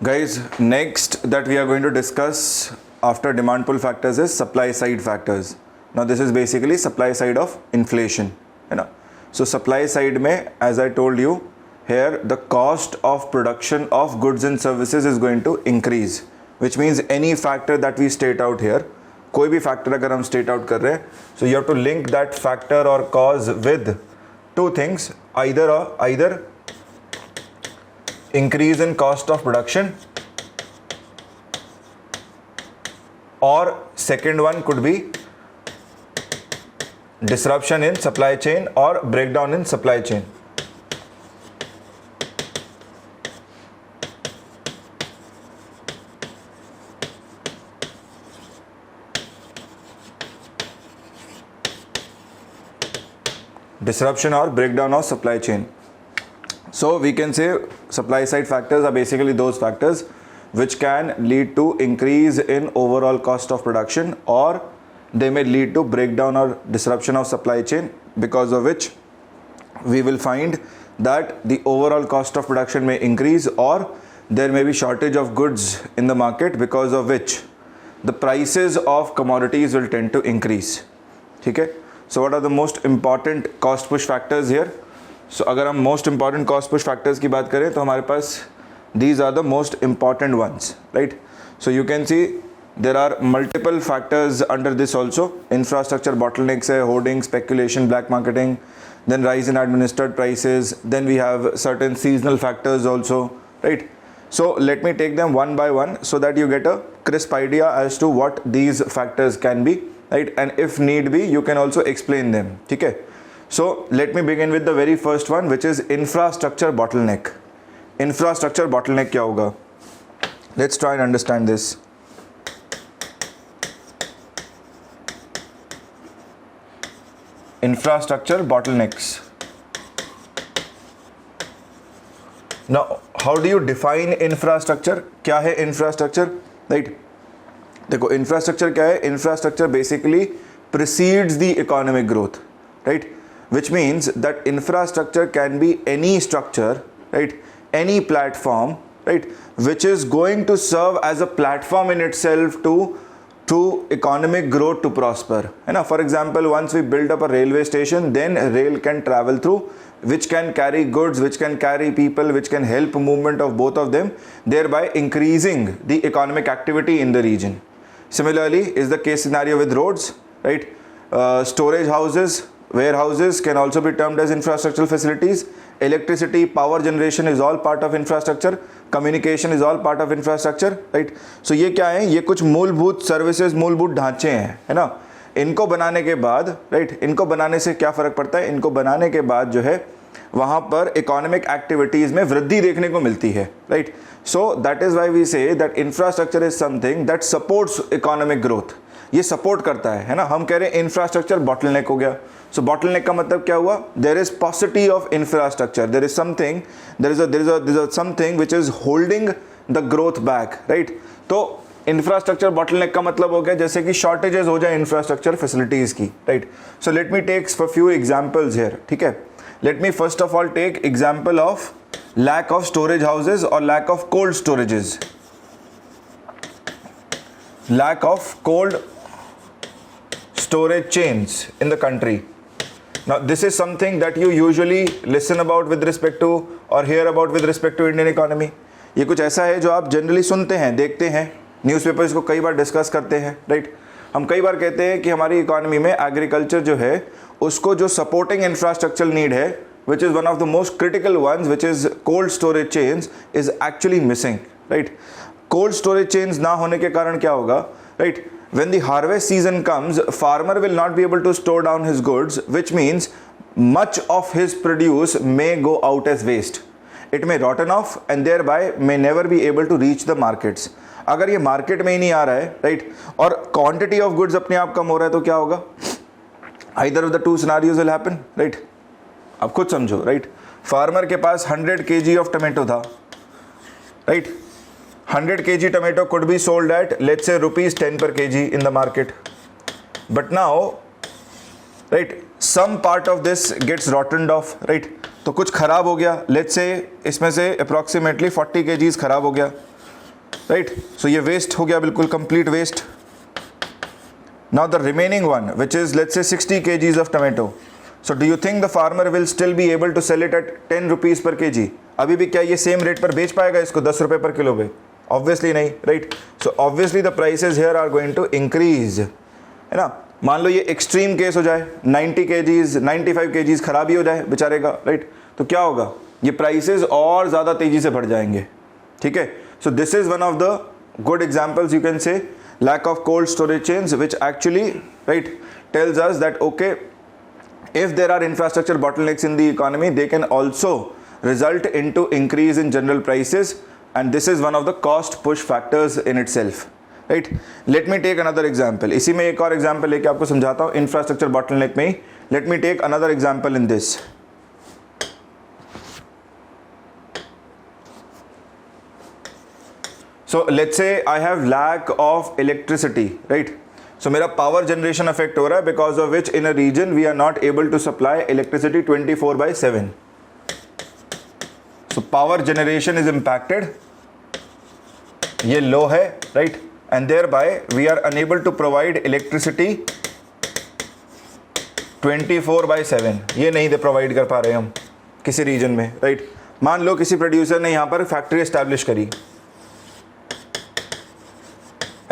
Guys, next that we are going to discuss after demand pull factors is supply side factors. Now this is basically supply side of inflation, है ना? So supply side में, as I told you, here the cost of production of goods and services is going to increase, which means any factor that we state out here, कोई भी factor अगर हम state out कर रहे हैं, so you have to link that factor or cause with two things, either increase in cost of production, or second one could be disruption in supply chain or breakdown in supply chain. Disruption or breakdown of supply chain. So we can say supply side factors are basically those factors which can lead to increase in overall cost of production, or they may lead to breakdown or disruption of supply chain, because of which we will find that the overall cost of production may increase, or there may be shortage of goods in the market, because of which the prices of commodities will tend to increase. ठीक है? So what are the most important cost push factors here? So अगर हम most important cost push factors की बात करें तो हमारे पास these are the most important ones, right? So you can see there are multiple factors under this also. Infrastructure bottlenecks है, hoarding, speculation, black marketing, then rise in administered prices, then we have certain seasonal factors also, right? So let me take them one by one so that you get a crisp idea as to what these factors can be, right? And if need be, you can also explain them. ठीक है? So let me begin with the very first one, which is infrastructure bottleneck. Infrastructure bottleneck क्या होगा? Let's try and understand this. Infrastructure bottlenecks. Now, how do you define infrastructure? क्या है infrastructure? Right? देखो infrastructure क्या है? Infrastructure basically precedes the economic growth, right? Which means that infrastructure can be any structure, right? Any platform, right? Which is going to serve as a platform in itself to economic growth to prosper. है ना? For example, once we build up a railway station, then rail can travel through, which can carry goods, which can carry people, which can help movement of both of them, thereby increasing the economic activity in the region. Similarly is the case scenario with roads, right? Storage houses, warehouses can also be termed as infrastructural facilities. Electricity, power generation is all part of infrastructure. Communication is all part of infrastructure, right? So ये क्या है? ये कुछ मूलभूत services, मूलभूत ढांचे हैं, है ना? इनको बनाने के बाद, right? इनको बनाने से क्या फ़र्क पड़ता है? इनको बनाने के बाद जो है वहाँ पर इकोनॉमिक एक्टिविटीज़ में वृद्धि देखने को मिलती है, right? So that is why we say that infrastructure is something that supports economic growth. ये सपोर्ट करता है ना? हम कह रहे हैं इंफ्रास्ट्रक्चर बॉटलनेक हो गया. सो बॉटलनेक का मतलब क्या हुआ? There is paucity of infrastructure, there is something, there is something which is holding the growth back, right? तो इंफ्रास्ट्रक्चर बॉटलनेक का मतलब हो गया जैसे कि शॉर्टेजेस हो जाए इंफ्रास्ट्रक्चर फैसिलिटीज़ की, right? So let me take for few examples here. ठीक है? Let me first of all take example of lack of storage houses or lack of cold storages. Lack of cold storage chains in the country. Now this is something that you usually listen about with respect to or hear about with respect to Indian economy. ये कुछ ऐसा है जो आप generally सुनते हैं, देखते हैं, न्यूज़पेपर इसको कई बार डिस्कस करते हैं, राइट? हम कई बार कहते हैं कि हमारी इकोनॉमी में एग्रीकल्चर जो है उसको जो सपोर्टिंग इंफ्रास्ट्रक्चर नीड है, which is one of the most critical ones, which is cold storage chains, is actually missing, right? Cold storage chains ना होने के कारण क्या होगा, right? When the harvest season comes, farmer will not be able to store down his goods, which means much of his produce may go out as waste. It may rotten off and thereby may never be able to reach the markets. अगर ये market में ही नहीं आ रहा है, right, और quantity of goods अपने आप कम हो रहा है, तो क्या होगा? Either of the two scenarios will happen, right? अब खुद समझो, right? फार्मर के पास 100 kg of tomato था, right? 100 kg tomato could be sold at, let's say, rupees 10 per kg in the market. But now, right, some part of this gets rotted off, right? तो कुछ खराब हो गया, let's say इसमें से approximately 40 kgs खराब हो गया, राइट. सो ये वेस्ट हो गया, बिल्कुल complete waste. Now the remaining one which is let's say 60 kgs of tomato. So do you think the farmer will still be able to sell it at 10 rupees per kg? अभी भी क्या ये same rate पर बेच पाएगा इसको 10 रुपये पर किलो पे? ऑब्वियसली नहीं, right. So obviously the prices here are going to increase, है ना. मान लो ये एक्सट्रीम केस हो जाए, 90 kgs 95 kgs खराबी हो जाए बेचारे का, राइट. तो क्या होगा, ये प्राइसेस और ज़्यादा तेज़ी से बढ़ जाएंगे. ठीक है. So this is one of the good examples you can say, lack of cold storage chains, which actually, right, tells us that okay, if there are infrastructure bottlenecks in the economy, they can also result into increase in general prices, and this is one of the cost push factors in itself, right. Let me take another example. इसी में एक और example लेके आपको समझाता हूँ infrastructure bottleneck में ही. Let me take another example in this. So let's say I have lack of electricity, right? So मेरा power generation affect हो रहा है, because of which in a region we are not able to supply electricity 24/7. So power generation is impacted. ये low है, right? And thereby we are unable to provide electricity 24/7. ये नहीं दे provide कर पा रहे हम किसी region में, right? मान लो किसी producer ने यहाँ पर factory establish करी.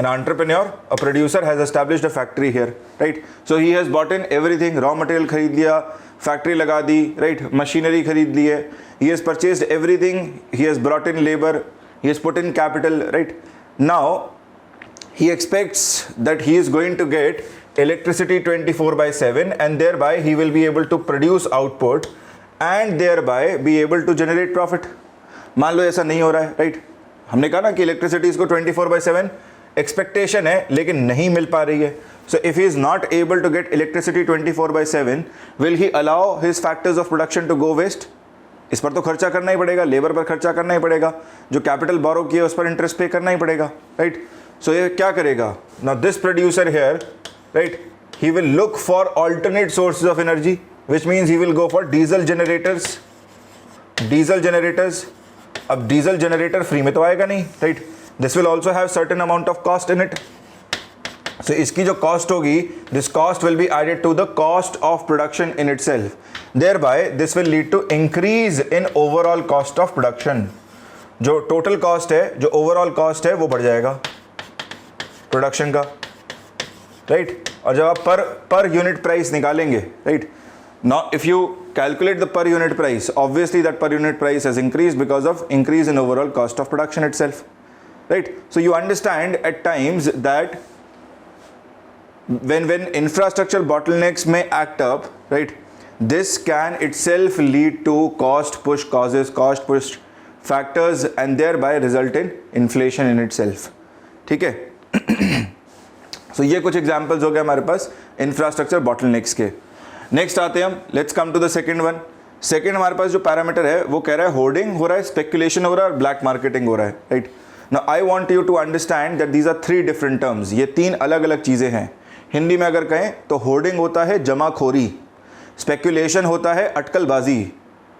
An entrepreneur, a producer has established a factory here, right? So he has bought in everything, raw material खरीद लिया, factory लगा दी, right? Machinery खरीद ली है, he has purchased everything, he has brought in labor, he has put in capital, right? Now he expects that he is going to get electricity 24/7, and thereby he will be able to produce output and thereby be able to generate profit. मान लो ऐसा नहीं हो रहा है, right? हमने कहा ना कि इलेक्ट्रिसिटी इसको 24/7 एक्सपेक्टेशन है लेकिन नहीं मिल पा रही है. So if he is not able to get electricity 24/7, will he allow his factors of production to go waste? इस पर तो खर्चा करना ही पड़ेगा, लेबर पर खर्चा करना ही पड़ेगा, जो कैपिटल बोरो किया उस पर इंटरेस्ट पे करना ही पड़ेगा, राइट. सो ये क्या करेगा? Now this producer here, right, he will look for alternate sources of energy, which means he will go for diesel generators. Diesel generators, अब डीजल जनरेटर फ्री में तो आएगा नहीं, right. This will also have certain amount of cost in it. So इसकी जो cost होगी, this cost will be added to the cost of production in itself. Thereby this will lead to increase in overall cost of production. जो total cost है, जो overall cost है वो बढ़ जाएगा production का, right? और जब आप per unit price निकालेंगे, right? Now if you calculate the per unit price, obviously that per unit price has increased because of increase in overall cost of production itself. Right. So you understand at times that when infrastructure bottlenecks may act up, right, this can itself lead to cost push causes, cost push factors, and thereby result in inflation in itself. ठीक है. So ये कुछ examples हो गए हमारे पास infrastructure bottlenecks के. Next आते हैं हम, let's come to the second one. Second हमारे पास जो parameter है वो कह रहा है hoarding हो रहा है, speculation हो रहा है और black marketing हो रहा है, right. Now I want you to understand that these are three different terms. ये तीन अलग अलग चीज़ें हैं. हिंदी में अगर कहें तो होर्डिंग होता है जमाखोरी, स्पेक्यूलेशन होता है अटकलबाजी,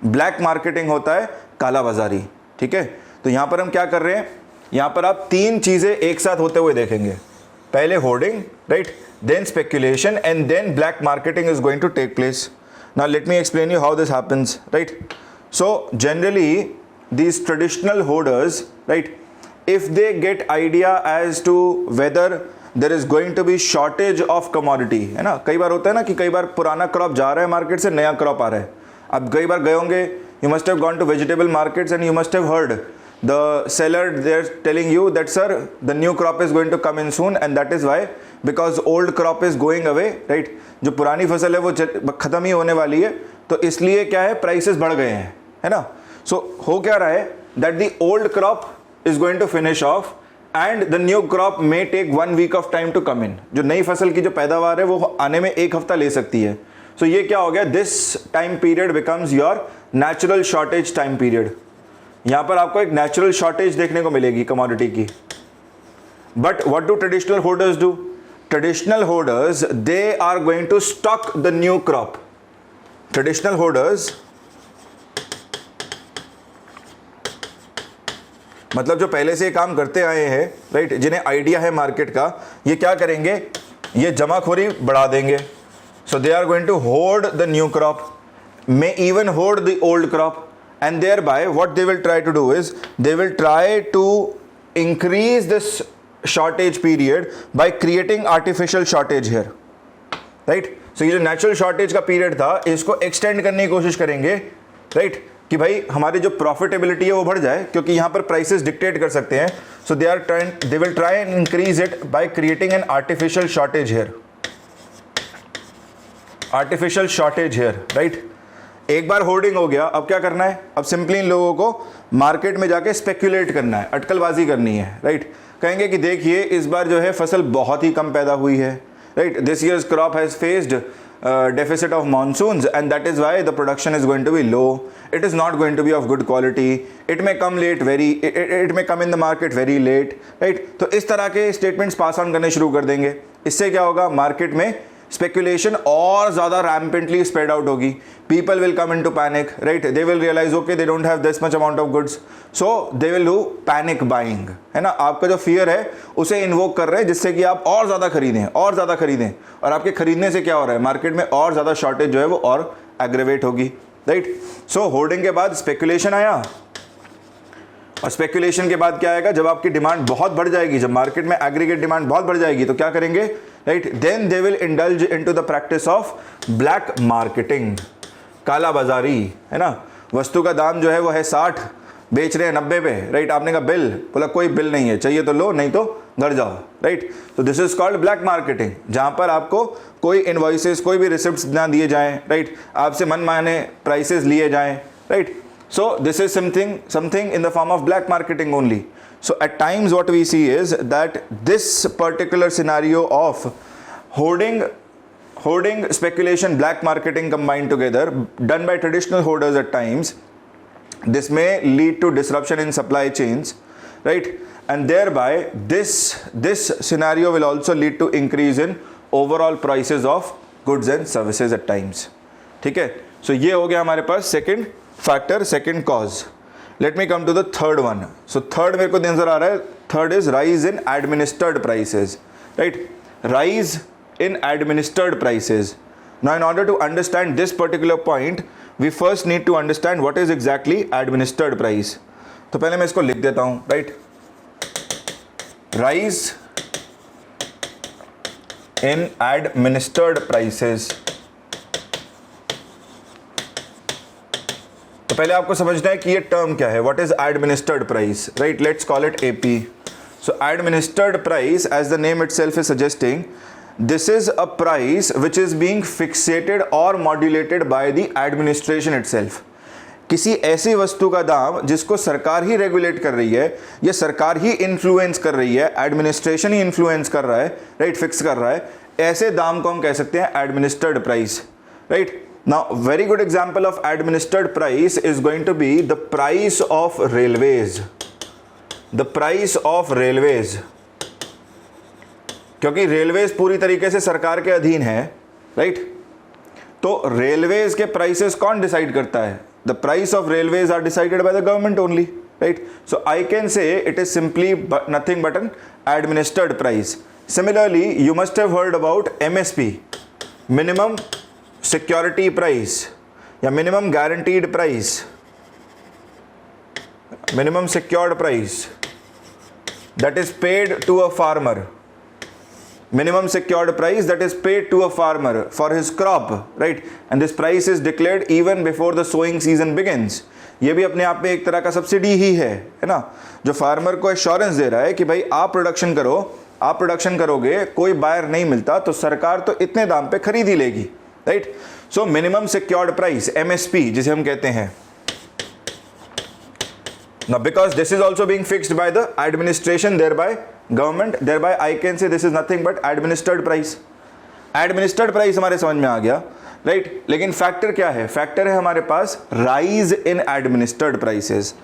ब्लैक मार्केटिंग होता है काला बाजारी. ठीक है. तो यहाँ पर हम क्या कर रहे हैं, यहाँ पर आप तीन चीज़ें एक साथ होते हुए देखेंगे. पहले hoarding, right, then speculation and then black marketing is going to take place. Now let me explain you how this happens, right. So generally these traditional hoarders, right, if they get idea as to whether there is going to be shortage of commodity, है ना. कई बार होता है ना कि कई बार पुराना crop जा रहा है मार्केट से, नया क्रॉप आ रहा है. अब कई बार गए होंगे, you must have gone to vegetable markets and you must have heard the seller they're telling you that sir the new crop is going to come in soon and that is why because old crop is going away, right. जो पुरानी फसल है वो ख़त्म ही होने वाली है, तो इसलिए क्या है, प्राइसेस बढ़ गए हैं, है ना. सो हो क्या रहा है, that the old crop is going to finish off and the new crop may take 1 week of time to come in. जो नई फसल की जो पैदावार है वो आने में एक हफ्ता ले सकती है. So ये क्या हो गया, this time period becomes your natural shortage time period. यहाँ पर आपको एक natural shortage देखने को मिलेगी commodity की. But what do traditional hoarders do? Traditional hoarders, they are going to stock the new crop. Traditional hoarders मतलब जो पहले से ये काम करते आए हैं, राइट, जिन्हें आइडिया है मार्केट का, ये क्या करेंगे, ये जमाखोरी बढ़ा देंगे. So they are going to hoard the new crop, may even hoard the old crop, and thereby what they will try to do is they will try to increase this shortage period by creating artificial shortage here, right? So ये जो natural shortage का period था, इसको extend करने की कोशिश करेंगे, right? कि भाई हमारी जो profitability है वो बढ़ जाए, क्योंकि यहाँ पर prices dictate कर सकते हैं. So they will try and increase it by creating an artificial shortage here, artificial shortage here, right? एक बार होर्डिंग हो गया, अब क्या करना है, अब सिंपली इन लोगों को मार्केट में जाके स्पेक्यूलेट करना है, अटकलबाजी करनी है, राइट. कहेंगे कि देखिए इस बार जो है फसल बहुत ही कम पैदा हुई है, right. This year's crop has faced deficit of monsoons and that is why the production is going to be low, it is not going to be of good quality, it may come late very, it may come in the market very late, right. तो इस तरह के statements pass on करने शुरू कर देंगे. इससे क्या होगा, मार्केट में स्पेकुलेशन और ज़्यादा रैम्पेंटली स्प्रेड आउट होगी. People will come into panic, right. They will realise okay they don't have this much amount of goods, so they will do panic buying, है ना. आपका जो फियर है उसे इन्वोक कर रहे हैं जिससे कि आप और ज़्यादा खरीदें, और ज़्यादा खरीदें, और आपके खरीदने से क्या हो रहा है, मार्केट में और ज़्यादा शॉर्टेज जो है वो और एग्रेवेट होगी, राइट. सो होर्डिंग के बाद स्पेकुलेशन आया, और स्पेकुलेशन के बाद क्या आएगा, जब आपकी डिमांड बहुत बढ़ जाएगी, जब मार्केट में एग्रीगेट डिमांड बहुत बढ़ जाएगी तो क्या करेंगे, right. Then they will indulge into the practice of black marketing, काला बाजारी, है ना. वस्तु का दाम जो है वो है 60, बेच रहे हैं 90 पे, राइट. आपने कहा बिल, बोला कोई बिल नहीं है, चाहिए तो लो नहीं तो घर जाओ, राइट. तो this is called black marketing, जहां पर आपको कोई इनवॉइसेस, कोई भी रिसिप्ट्स ना दिए जाएं, राइट. आपसे मनमाने प्राइसेस लिए जाएं, right. So this is something in the form of black marketing only. So at times what we see is that this particular scenario of hoarding, speculation, black marketing combined together, done by traditional hoarders at times, this may lead to disruption in supply chains, right? And thereby this scenario will also lead to increase in overall prices of goods and services at times. ठीक है. So ये हो गया हमारे पास second factor, second cause. Let me come to the third one. So third मेरे को नजर आ रहा है, third is rise in administered prices, right? Rise in administered prices. Now in order to understand this particular point, we first need to understand what is exactly administered price. तो पहले मैं इसको लिख देता हूँ, right? Rise in administered prices. तो पहले आपको समझना है कि ये टर्म क्या है, what is administered price, right. Let's call it AP. So administered price, as the name itself is suggesting, this is a price which is being fixated और modulated by the administration itself. किसी ऐसी वस्तु का दाम जिसको सरकार ही regulate कर रही है, या सरकार ही इन्फ्लुएंस कर रही है, एडमिनिस्ट्रेशन ही इन्फ्लुएंस कर रहा है, राइट, फिक्स कर रहा है, ऐसे दाम को हम कह सकते हैं administered price, right. Now, very good example of administered price is going to be the price of railways. The price of railways. क्योंकि रेलवेज पूरी तरीके से सरकार के अधीन है, राइट. तो रेलवेज के प्राइसेस कौन डिसाइड करता है? The price of railways are decided by the government only, right? So I can say it is simply nothing but an administered price. Similarly, you must have heard about MSP, minimum security price, या minimum guaranteed price, minimum secured price, that is paid to a farmer. minimum secured price that is paid to a farmer for his crop, right? And this price is declared even before the sowing season begins. ये भी अपने आप में एक तरह का subsidy ही है ना, जो फार्मर को एश्योरेंस दे रहा है कि भाई आप प्रोडक्शन करो, आप प्रोडक्शन करोगे, कोई बायर नहीं मिलता तो सरकार तो इतने दाम पे खरीद ही लेगी, right? So minimum secured price, MSP जिसे हम कहते हैं. Now because this is also being fixed by the administration, thereby government, thereby I can say this is nothing but administered price. Administered price हमारे समझ में आ गया, राइट? लेकिन factor क्या है? फैक्टर है हमारे पास rise in administered prices.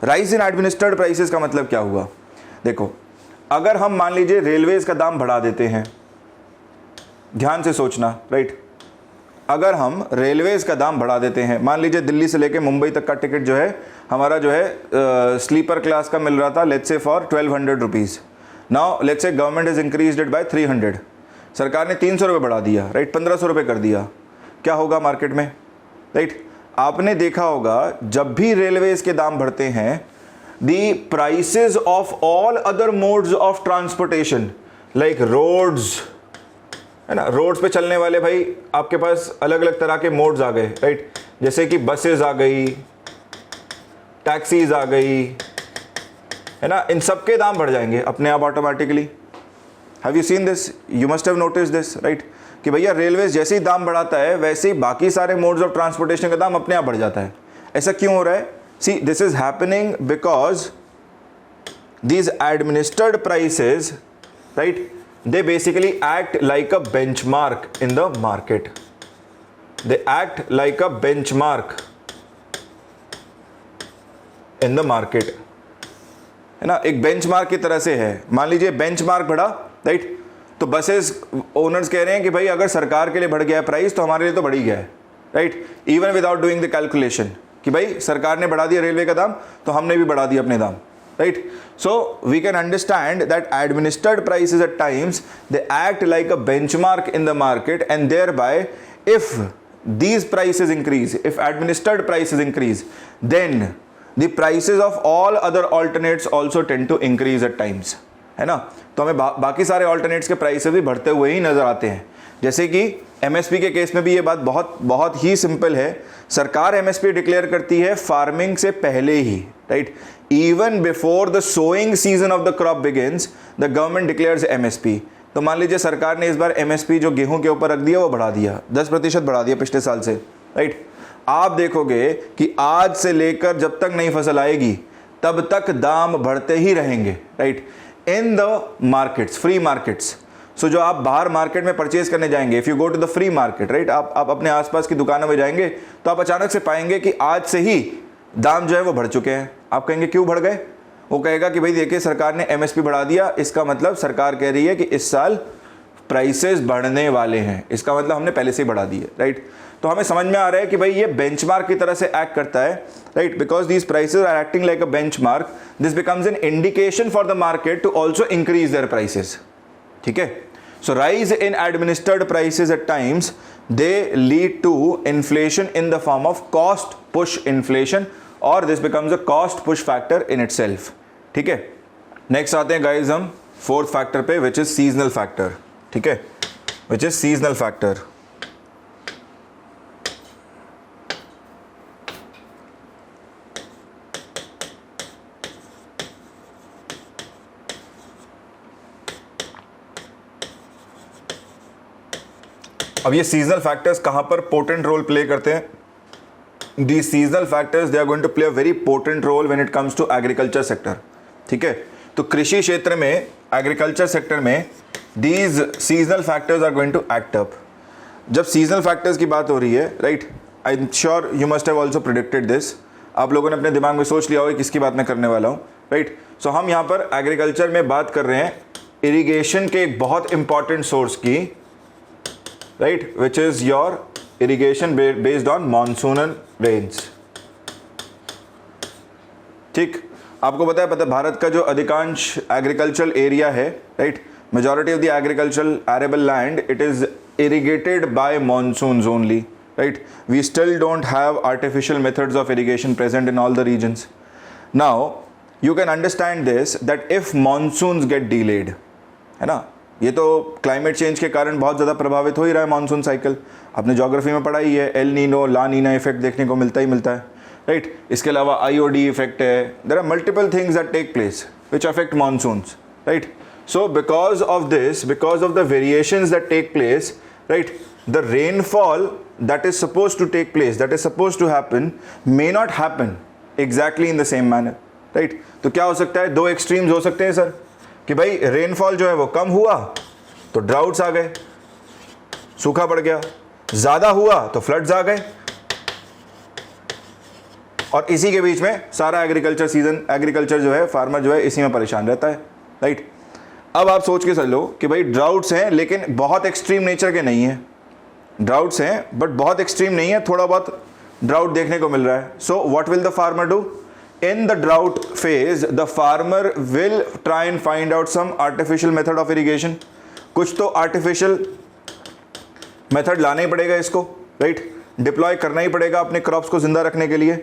Rise in administered prices का मतलब क्या हुआ? देखो, अगर हम मान लीजिए रेलवेज का दाम बढ़ा देते हैं, ध्यान से सोचना, राइट? अगर हम रेलवेज़ का दाम बढ़ा देते हैं, मान लीजिए दिल्ली से लेके मुंबई तक का टिकट जो है हमारा जो है स्लीपर क्लास का मिल रहा था let's say for 1200 rupees, now let's say government is increased it by 300, सरकार ने 300 रुपये बढ़ा दिया, राइट, 1500 रुपये कर दिया, क्या होगा मार्केट में, राइट। आपने देखा होगा जब भी रेलवेज़ के दाम बढ़ते हैं, the prices of all other modes of transportation like roads, है ना, रोड्स पे चलने वाले भाई आपके पास अलग अलग तरह के मोड्स आ गए, राइट, जैसे कि बसेस आ गई, टैक्सीज आ गई, है ना, इन सब के दाम बढ़ जाएंगे अपने आप automatically. Have you seen this, you must have notice this, right, कि भैया रेलवेज जैसे ही दाम बढ़ाता है वैसे ही बाकी सारे मोड्स ऑफ ट्रांसपोर्टेशन का दाम अपने आप बढ़ जाता है। ऐसा क्यों हो रहा है? See this is happening because these administered prices, right, they basically act like a benchmark in the market. They act like a benchmark in the market, है ना, एक बेंचमार्क की तरह से है। मान लीजिए बेंचमार्क बढ़ा, राइट, तो बसेस ओनर्स कह रहे हैं कि भाई अगर सरकार के लिए बढ़ गया है प्राइस तो हमारे लिए तो बढ़ ही गया है, right, even without doing the calculation कि भाई सरकार ने बढ़ा दिया रेलवे का दाम तो हमने भी बढ़ा दिया अपने दाम, right? So we can understand that administered prices at times they act like a benchmark in the market, and thereby if these prices increase, if administered prices increase, then the prices of all other alternates also tend to increase at times, है ना। तो हमें बाकी सारे alternates के prices भी बढ़ते हुए ही नज़र आते हैं। जैसे कि एमएसपी के केस में भी ये बात बहुत ही सिंपल है। सरकार एमएसपी डिक्लेयर करती है फार्मिंग से पहले ही, right, even before the sowing season of the crop begins the government declares MSP. तो मान लीजिए सरकार ने इस बार एमएसपी जो गेहूं के ऊपर रख दिया वो बढ़ा दिया, 10% बढ़ा दिया पिछले साल से, राइट। आप देखोगे कि आज से लेकर जब तक नई फसल आएगी तब तक दाम बढ़ते ही रहेंगे, right, in the markets, free markets. So जो आप बाहर मार्केट में परचेज करने जाएंगे, if you go to the free market, right, आप अपने आसपास की दुकानों में जाएंगे तो आप अचानक से पाएंगे कि आज से ही दाम जो है वो बढ़ चुके हैं। आप कहेंगे क्यों बढ़ गए? वो कहेगा कि भाई देखिए सरकार ने एमएसपी बढ़ा दिया, इसका मतलब सरकार कह रही है कि इस साल प्राइसेस बढ़ने वाले हैं, इसका मतलब हमने पहले से ही बढ़ा दिए, राइट। तो हमें समझ में आ रहा है कि भाई ये बेंचमार्क की तरह से एक्ट करता है, right, because these prices are acting like a benchmark, this becomes an indication for the market to also increase their prices, ठीक है। So rise in administered prices at times they lead to inflation in the form of cost push inflation, or this becomes a cost push factor in itself, ठीक है। Next आते हैं guys हम fourth factor पे, which is seasonal factor, ठीक है, which is seasonal factor. अब ये सीजनल फैक्टर्स कहाँ पर पोटेंट रोल प्ले करते हैं? The seasonal factors they are going to play a very potent role when it comes to agriculture sector, ठीक है। तो कृषि क्षेत्र में, एग्रीकल्चर सेक्टर में these seasonal factors are going to act up. जब सीजनल फैक्टर्स की बात हो रही है, right, I am sure you must have also predicted this, आप लोगों ने अपने दिमाग में सोच लिया होगा किसकी बात मैं करने वाला हूँ, राइट। सो हम यहाँ पर एग्रीकल्चर में बात कर रहे हैं इरीगेशन के एक बहुत इंपॉर्टेंट सोर्स की, right, which is your irrigation based on monsoonal rains, ठीक। आपको पता है भारत का जो अधिकांश एग्रीकल्चरल एरिया है, right, majority of the agricultural arable land it is irrigated by monsoons only, right. We still don't have artificial methods of irrigation present in all the regions. Now you can understand this that if monsoons get delayed, है ना, ये तो climate change के कारण बहुत ज़्यादा प्रभावित हो ही रहा है मॉनसून साइकिल। आपने ज्योग्राफी में पढ़ा ही है, El Nino La Nina effect देखने को मिलता है, राइट। इसके अलावा आईओडी इफेक्ट है, there are multiple things that take place which affect monsoons, right. So because of this, because of the variations that take place, right, the rainfall that is suppose to take place, that is suppose to happen, may not happen exactly in the same manner, right. तो क्या हो सकता है? दो extremes हो सकते हैं sir, कि भाई रेनफॉल जो है वो कम हुआ तो ड्राउट्स आ गए, सूखा पड़ गया, ज़्यादा हुआ तो फ्लड्स आ गए, और इसी के बीच में सारा एग्रीकल्चर जो है, फार्मर जो है इसी में परेशान रहता है, राइट। अब आप सोच के चलो कि भाई ड्राउट्स हैं लेकिन बहुत एक्सट्रीम नेचर के नहीं हैं, ड्राउट्स हैं बट बहुत एक्सट्रीम नहीं है, थोड़ा बहुत ड्राउट देखने को मिल रहा है. So what will the farmer do? In the drought phase, the farmer will try and find out some artificial method of irrigation. कुछ तो artificial method लाना ही पड़ेगा इसको, right? Deploy करना ही पड़ेगा अपने crops को जिंदा रखने के लिए.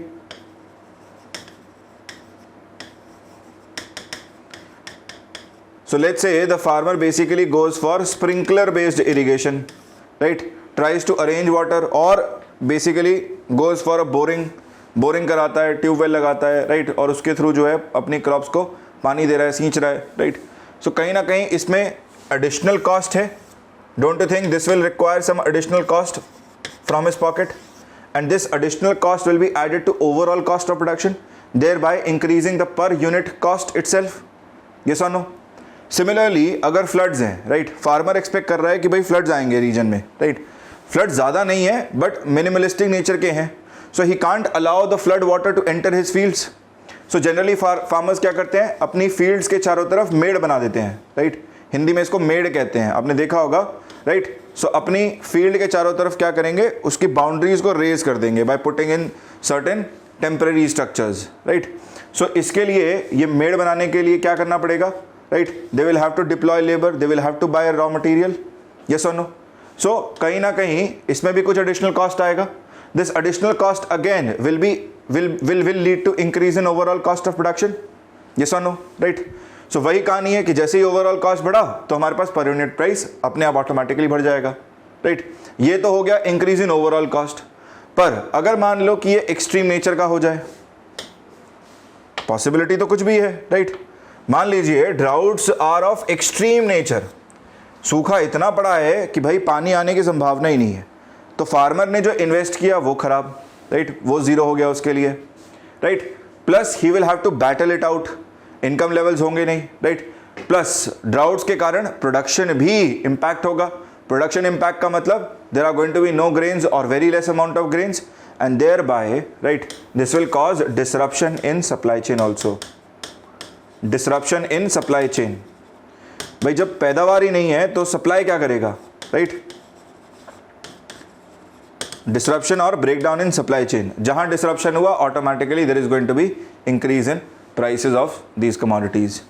So let's say the farmer basically goes for sprinkler based irrigation, right? Tries to arrange water or basically goes for a boring कराता है, ट्यूबवेल लगाता है, राइट, और उसके थ्रू जो है अपनी क्रॉप्स को पानी दे रहा है, सींच रहा है, राइट. सो कहीं ना कहीं इसमें एडिशनल कॉस्ट है. Don't you think this will require some additional cost from his pocket, and this additional cost will be added to overall cost of production, thereby increasing the per unit cost itself. Yes और no? Similarly अगर floods हैं, right, farmer expect कर रहा है कि भाई floods आएंगे reason में, राइट. फ्लड ज़्यादा नहीं है बट मिनिमलिस्टिक नेचर के हैं. So he can't allow the flood water to enter his fields. So generally farmers क्या करते हैं, अपनी fields के चारों तरफ मेड़ बना देते हैं, right? हिंदी में इसको मेड़ कहते हैं, आपने देखा होगा, right? So अपनी field के चारों तरफ क्या करेंगे, उसकी boundaries को raise कर देंगे by putting in certain temporary structures, right? So इसके लिए ये मेड़ बनाने के लिए क्या करना पड़ेगा, right? They will have to deploy labor, they will have to buy raw material, yes or no? So कहीं ना कहीं इसमें भी कुछ additional cost आएगा. This additional cost again will lead to increase in overall cost of production. Yes or no? Right? So वही कहानी है कि जैसे ही overall cost बढ़ा तो हमारे पास per unit price अपने आप ऑटोमेटिकली बढ़ जाएगा, right? ये तो हो गया increase in overall cost. पर अगर मान लो कि ये extreme nature का हो जाए, possibility तो कुछ भी है, right? मान लीजिए droughts are of extreme nature. सूखा इतना पड़ा है कि भाई पानी आने की संभावना ही नहीं है, तो फार्मर ने जो इन्वेस्ट किया वो खराब, राइट, वो जीरो हो गया उसके लिए, right. Plus he will have to battle it out, income levels होंगे नहीं, राइट. प्लस ड्राउट्स के कारण प्रोडक्शन भी इम्पैक्ट होगा. प्रोडक्शन इम्पैक्ट का मतलब there are going to be no grains और very less amount of grains, and thereby, right, this will cause disruption in supply chain also. Disruption in supply chain. भाई जब पैदावार ही नहीं है तो सप्लाई क्या करेगा, राइट. डिसरप्शन और break down in supply chain. जहां डिसरप्शन हुआ automatically there is going to be increase in prices of these commodities.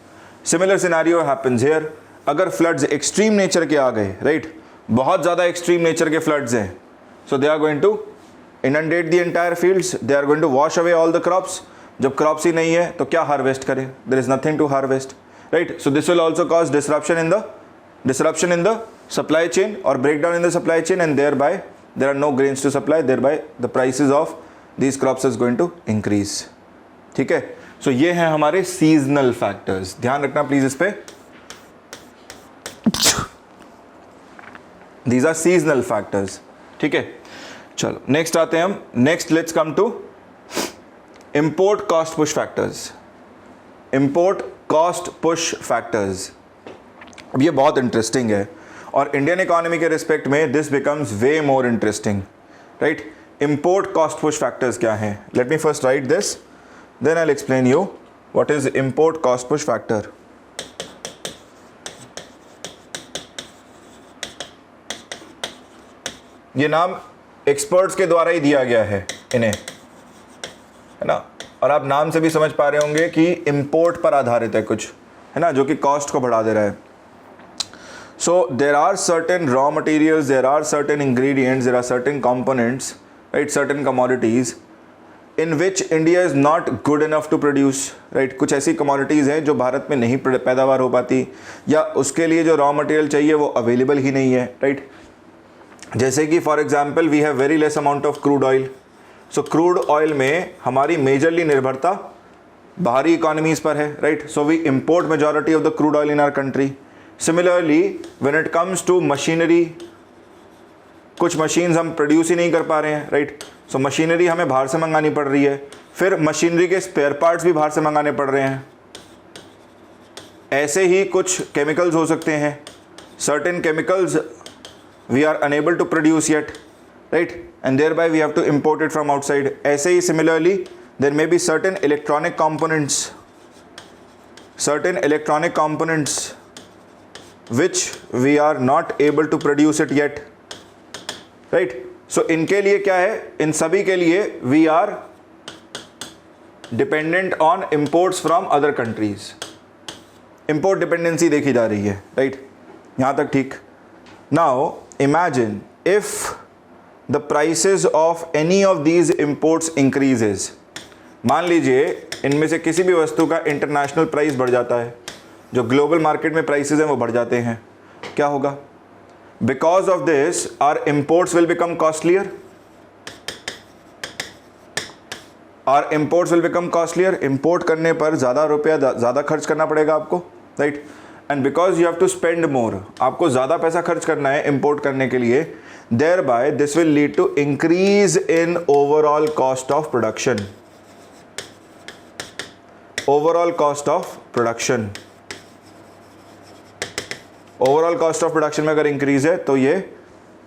Similar scenario happens here. अगर फ्लड्स एक्सट्रीम नेचर के आ गए, राइट, बहुत ज़्यादा एक्सट्रीम नेचर के फ्लड्स हैं, so they are going to inundate the entire fields, they are going to wash away all the crops. जब crops ही नहीं है तो क्या हार्वेस्ट करें, there is nothing to harvest, right. So this will also cause disruption in the supply chain और break down in the supply chain, and thereby there are no grains to supply, thereby the prices of these crops is going to increase. ठीक है. सो ये हैं हमारे seasonal factors. ध्यान रखना please इस पे. These are seasonal factors. ठीक है. चलो नेक्स्ट आते हैं हम. Next let's come to import cost push factors. import cost push factors. अब ये बहुत इंटरेस्टिंग है और इंडियन इकोनॉमी के रिस्पेक्ट में this becomes way more interesting, right. Import cost push factors क्या हैं? Let me first write this, then I will explain you what is import cost push factor. ये नाम एक्सपर्ट्स के द्वारा ही दिया गया है इन्हें, है ना, और आप नाम से भी समझ पा रहे होंगे कि इंपोर्ट पर आधारित है कुछ, है ना, जो कि कॉस्ट को बढ़ा दे रहा है. So there are certain raw materials, there are certain ingredients, there are certain components, right, certain commodities in which India is not good enough to produce, right. कुछ ऐसी commodities हैं जो भारत में नहीं पैदावार हो पाती या उसके लिए जो raw material चाहिए वो available ही नहीं है, right. जैसे कि for example we have very less amount of crude oil. So crude oil में हमारी majorly निर्भरता बाहरी economies पर है, right. So we import majority of the crude oil in our country. Similarly, when it comes to machinery, कुछ machines हम produce ही नहीं कर पा रहे हैं, right? So machinery हमें बाहर से मंगानी पड़ रही है, फिर machinery के spare parts भी बाहर से मंगाने पड़ रहे हैं. ऐसे ही कुछ chemicals हो सकते हैं. Certain chemicals we are unable to produce yet, right? And thereby we have to import it from outside. ऐसे ही similarly, there may be certain electronic components which we are not able to produce it yet, right. So इनके लिए क्या है, इन सभी के लिए we are dependent on imports from other countries, import dependency देखी जा रही है, राइट। यहां तक ठीक। Now imagine if the prices of any of these imports increases, मान लीजिए इनमें से किसी भी वस्तु का इंटरनेशनल प्राइस बढ़ जाता है, जो ग्लोबल मार्केट में प्राइसेस हैं वो बढ़ जाते हैं, क्या होगा? Because of this our imports will become costlier, our imports will become costlier, import करने पर ज़्यादा रुपया ज़्यादा खर्च करना पड़ेगा आपको, right. And because you have to spend more, आपको ज़्यादा पैसा खर्च करना है इंपोर्ट करने के लिए, thereby this will lead to increase in overall cost of production, overall cost of production. Overall cost of production में अगर इंक्रीज है तो ये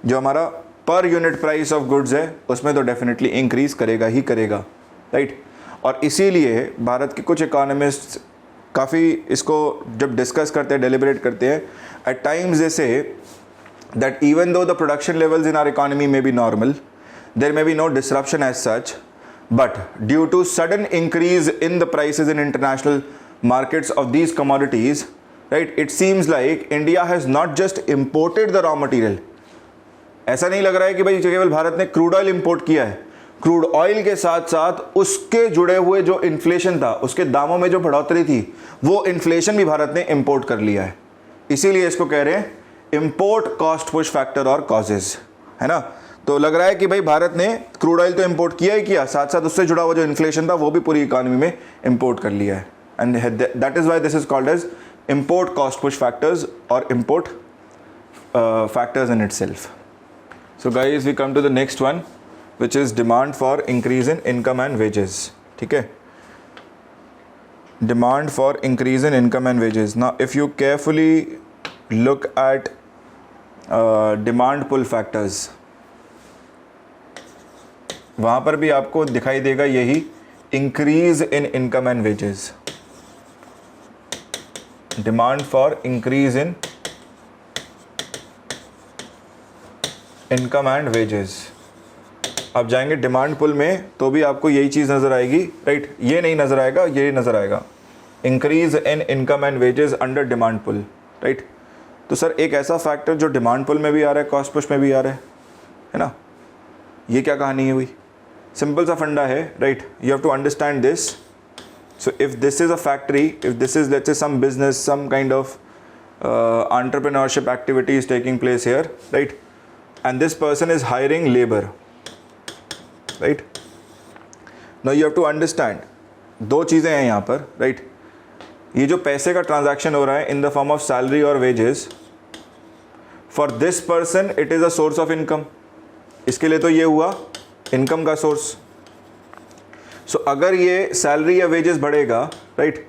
जो हमारा पर यूनिट प्राइस ऑफ गुड्स है उसमें तो डेफिनेटली इंक्रीज करेगा ही करेगा, राइट। और इसीलिए भारत के कुछ इकोनॉमिस्ट काफ़ी इसको जब डिस्कस करते हैं, डेलिब्रेट करते हैं, eight times they say that even though the production levels in our economy में be normal, there may be no disruption as such, but due to sudden increase in the prices in international markets of these commodities, right, it seems like India has not just imported the raw material. ऐसा नहीं लग रहा है कि भाई केवल भारत ने crude oil import किया है, क्रूड ऑयल के साथ साथ उसके जुड़े हुए जो इन्फ्लेशन था, उसके दामों में जो बढ़ोतरी थी, वो इन्फ्लेशन भी भारत ने इंपोर्ट कर लिया है। इसीलिए इसको कह रहे हैं इंपोर्ट कॉस्ट पुश फैक्टर और कॉजेज, है ना। तो लग रहा है कि भाई भारत ने क्रूड ऑयल तो इंपोर्ट किया ही किया, साथ साथ उससे जुड़ा हुआ जो इन्फ्लेशन था वो भी पूरी इकोनॉमी में इंपोर्ट कर लिया है, and that is why this is called as import cost push factors और import factors in itself. So guys we come to the next one which is demand for increase in income and wages, ठीक है। Demand for increase in income and wages. Now if you carefully look at demand pull factors, वहाँ पर भी आपको दिखाई देगा यही increase in income and wages, demand for increase in income and wages. आप जाएंगे डिमांड पुल में तो भी आपको यही चीज़ नज़र आएगी, राइट। ये नहीं नज़र आएगा, ये नज़र आएगा, increase in income and wages under demand pull, right. तो सर एक ऐसा फैक्टर जो डिमांड पुल में भी आ रहा है, कॉस्ट पुश में भी आ रहा है ना, ये क्या कहानी है हुई? सिंपल सा फंडा है, right. You have to understand this. So if this is a factory, if this is let's say some business, some kind of entrepreneurship activity is taking place here, right, and this person is hiring labor, right. now you have to understand दो चीज़ें हैं यहाँ पर, right. ये जो पैसे का transaction हो रहा है in the form of salary और wages, for this person it is a source of income, इसके लिए तो ये हुआ इनकम का सोर्स। सो अगर ये सैलरी या वेजेस बढ़ेगा, राइट,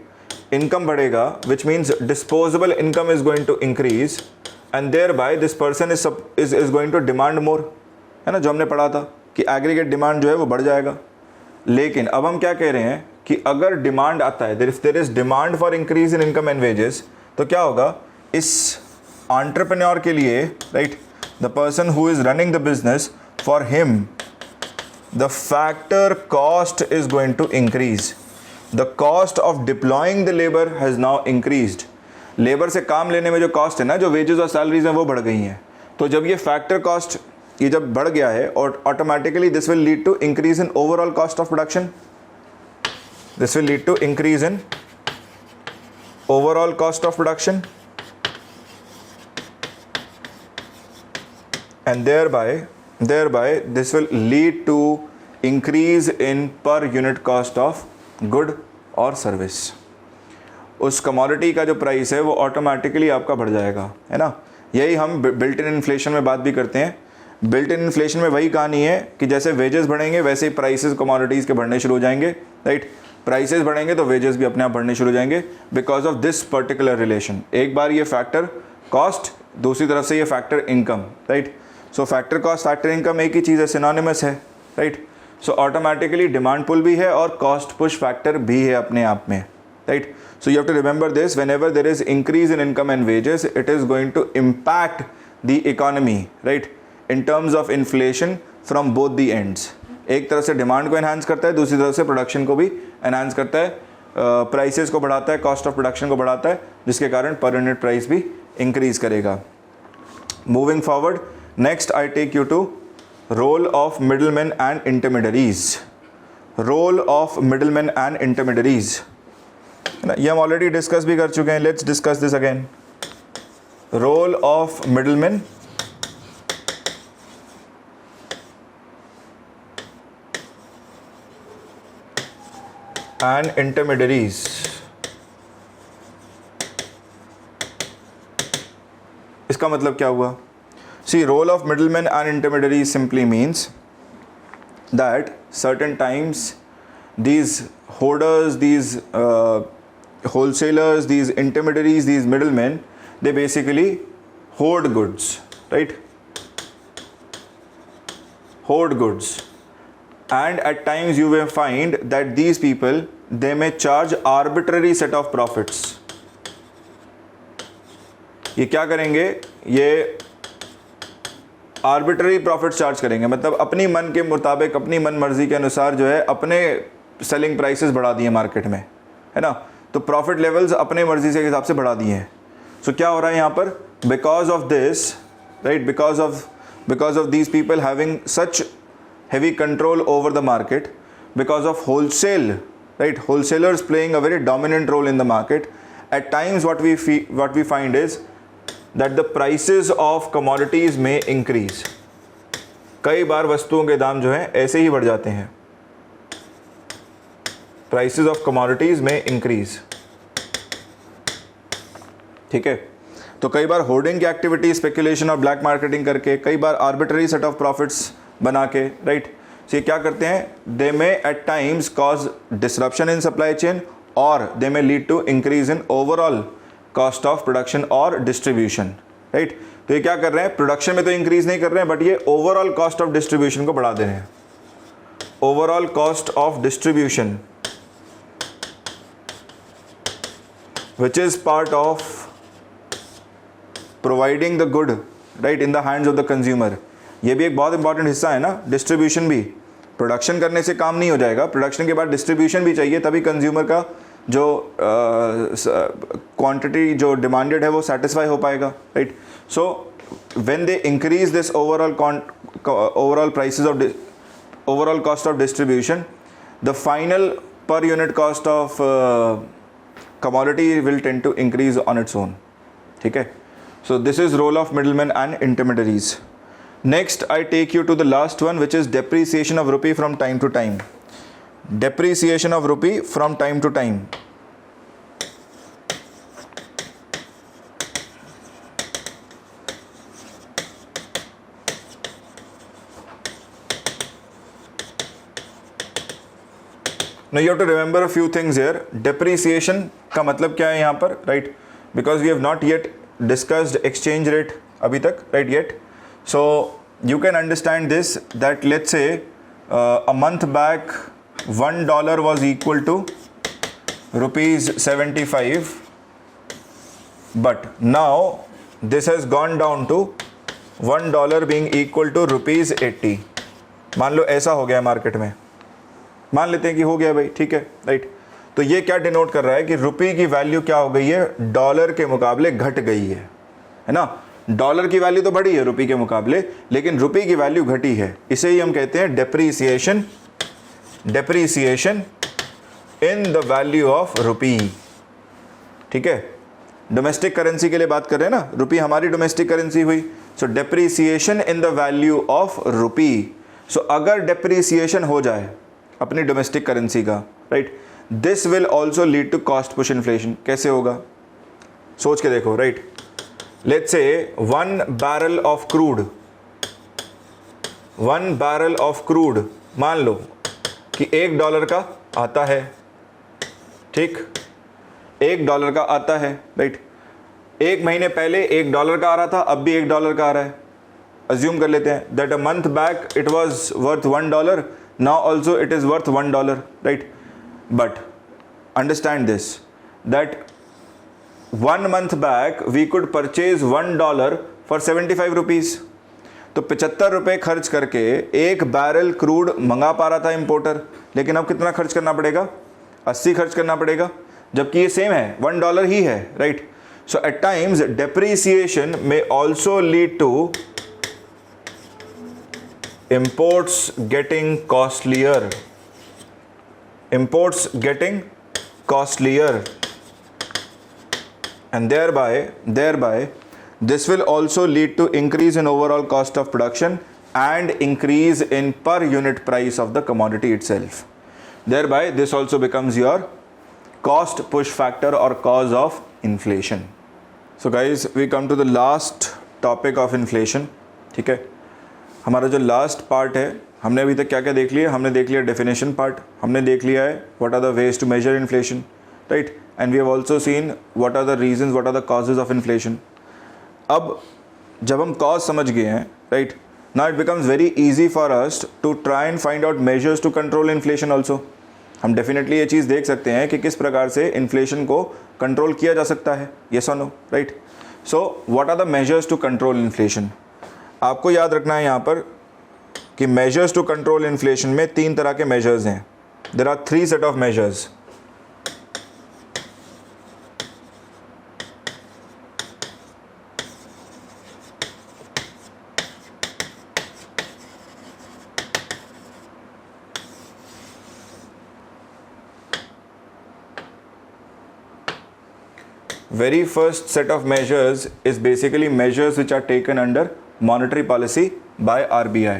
इनकम बढ़ेगा, which means disposable income is going to increase and thereby this person is going to demand more, है ना, जो हमने पढ़ा था कि एग्रीगेट डिमांड जो है वो बढ़ जाएगा। लेकिन अब हम क्या कह रहे हैं कि अगर डिमांड आता है, there is demand for increase in income and wages, तो क्या होगा इस एंटरप्रेन्योर के लिए, right, the person who is running the business, for him the factor cost is going to increase. The cost of deploying the labor has now increased. Labour से काम लेने में जो कॉस्ट है ना, जो वेजेस और सैलरीज हैं वो बढ़ गई हैं। तो जब ये फैक्टर कॉस्ट ये जब बढ़ गया है, और automatically this will lead to increase in overall cost of production, this will lead to increase in overall cost of production, and thereby this will lead to increase in per unit cost of good or service. उस commodity का जो price है वो automatically आपका बढ़ जाएगा, है ना। यही हम बिल्ट इन इन्फ्लेशन में बात भी करते हैं। बिल्ट इन इन्फ्लेशन में वही कहानी है कि जैसे वेजेस बढ़ेंगे वैसे ही प्राइसेस कमोडिटीज़ के बढ़ने शुरू हो जाएंगे, राइट। प्राइसेस बढ़ेंगे तो वेजेस भी अपने आप बढ़ने शुरू हो जाएंगे because of this particular relation. एक बार ये फैक्टर कॉस्ट, दूसरी तरफ से ये factor income, right. So factor cost factor income एक ही चीज़ है, सिनोनिमस है, right. So automatically demand pull भी है और कॉस्ट पुश फैक्टर भी है अपने आप में, right. So you have to remember this, whenever there is increase in income and wages, it is going to impact the economy, right, in terms of inflation from both the ends. एक तरफ से demand को enhance करता है, दूसरी तरफ से production को भी एनहांस करता है, प्राइसेस को बढ़ाता है, कॉस्ट ऑफ प्रोडक्शन को बढ़ाता है, जिसके कारण पर यूनिट प्राइस भी इंक्रीज करेगा। Moving forward, next I take you to role of middleman and intermediaries. Role of middleman and intermediaries, ये हम ऑलरेडी डिस्कस भी कर चुके हैं, let's discuss this again. Role of middleman and intermediaries। इसका मतलब क्या हुआ? See, role of middlemen and intermediaries simply means that certain times these hoarders, these wholesalers, these intermediaries, these middlemen, they basically hoard goods, right? Hoard goods. And at times you will find that these people, they may charge arbitrary set of profits। ये क्या करेंगे? ये arbitrary profit charge करेंगे, मतलब अपनी मन के मुताबिक, अपनी मन मर्जी के अनुसार जो है अपने सेलिंग प्राइसेस बढ़ा दिए मार्केट में, है ना। तो प्रॉफिट लेवल्स अपने मर्जी से हिसाब से बढ़ा दिए हैं। सो क्या हो रहा है यहाँ पर? Because of this, right, because of these people having such heavy control over the market, because of wholesale, right, wholesalers playing a very dominant role in the market, at times what we find is that the prices of commodities may increase। कई बार वस्तुओं के दाम जो हैं ऐसे ही बढ़ जाते हैं, prices of commodities may increase, ठीक है। तो कई बार होर्डिंग की एक्टिविटी, स्पेकुलेशन और ब्लैक मार्केटिंग करके, कई बार आर्बिट्ररी सेट ऑफ प्रॉफिट्स बना के, राइट, ये क्या करते हैं? They may at times cause disruption in supply chain और they may lead to increase in overall cost of production और डिस्ट्रीब्यूशन, राइट। तो ये क्या कर रहे हैं? प्रोडक्शन में तो इंक्रीज नहीं कर रहे हैं, बट ये ओवरऑल कॉस्ट ऑफ डिस्ट्रीब्यूशन को बढ़ा दे रहे हैं। Overall cost of distribution which is part of providing the good, right, in the hands of the consumer. ये भी एक बहुत इंपॉर्टेंट हिस्सा है ना। डिस्ट्रीब्यूशन भी, प्रोडक्शन करने से काम नहीं हो जाएगा, प्रोडक्शन के बाद डिस्ट्रीब्यूशन भी चाहिए, तभी कंज्यूमर का जो क्वांटिटी जो डिमांडेड है वो सेटिस्फाई हो पाएगा, right. So when they increase this overall prices of overall cost of distribution, the final per unit cost of commodity will tend to increase on its own, ठीक है। So this is role of middleman and intermediaries. Next, I take you to the last one, which is depreciation of rupee from time to time. Depreciation of rupee from time to time. Now you have to remember a few things here. Depreciation का मतलब क्या है यहाँ पर, right? Because we have not yet discussed exchange rate अभी तक, right, yet. So you can understand this, that let's say a month back $1 was equal to rupees 75, but now this has gone down to $1 being equal to rupees 80। मान लो ऐसा हो गया market में, मान लेते हैं कि हो गया भाई, ठीक है, राइट। तो ये क्या डिनोट कर रहा है कि रुपये की वैल्यू क्या हो गई है? डॉलर के मुकाबले घट गई है ना। डॉलर की वैल्यू तो बढ़ी है रुपये के मुकाबले, लेकिन रुपये की वैल्यू घटी है। इसे ही हम कहते हैं depreciation, depreciation in the value of रुपी, ठीक है। डोमेस्टिक करेंसी के लिए बात कर रहे हैं ना, रुपी हमारी डोमेस्टिक करेंसी हुई, so depreciation in the value of rupee. So अगर डेप्रीसिएशन हो जाए अपनी डोमेस्टिक करेंसी का, right, this will also lead to cost push inflation. कैसे होगा? सोच के देखो, right. Let's say 1 barrel of crude, 1 barrel of crude मान लो कि $1 का आता है, ठीक, $1 का आता है, राइट। एक महीने पहले $1 का आ रहा था, अब भी $1 का आ रहा है। अज्यूम कर लेते हैं that a month back it was worth $1, now also it is worth $1, right? But understand this, that 1 month back we could purchase $1 for 75 rupees। तो तो 75 रुपये खर्च करके एक बैरल क्रूड मंगा पा रहा था इंपोर्टर, लेकिन अब कितना खर्च करना पड़ेगा, 80 खर्च करना पड़ेगा, जबकि ये सेम है, $1 ही है, right. So at times depreciation में also lead to imports getting costlier, imports getting costlier, and thereby this will also lead to increase in overall cost of production and increase in per unit price of the commodity itself. Thereby this also becomes your cost push factor or cause of inflation. So guys, we come to the last topic of inflation. ठीक है, हमारा जो last part है, हमने अभी तक क्या क्या देख लिया, हमने देख लिया डेफिनेशन पार्ट, हमने देख लिया है what are the ways to measure inflation, right, and we have also seen what are the reasons, what are the causes of inflation. अब जब हम कॉज समझ गए हैं, right, now it becomes very easy for us to try and find out measures to control inflation also. हम definitely ये चीज़ देख सकते हैं कि किस प्रकार से इन्फ्लेशन को कंट्रोल किया जा सकता है, येस और no, right. So what are the measures to control inflation. आपको याद रखना है यहाँ पर कि मेजर्स टू कंट्रोल इन्फ्लेशन में 3 तरह के मेजर्स हैं. There are 3 set of measures. Very first set of measures is basically measures which are taken under monetary policy by RBI,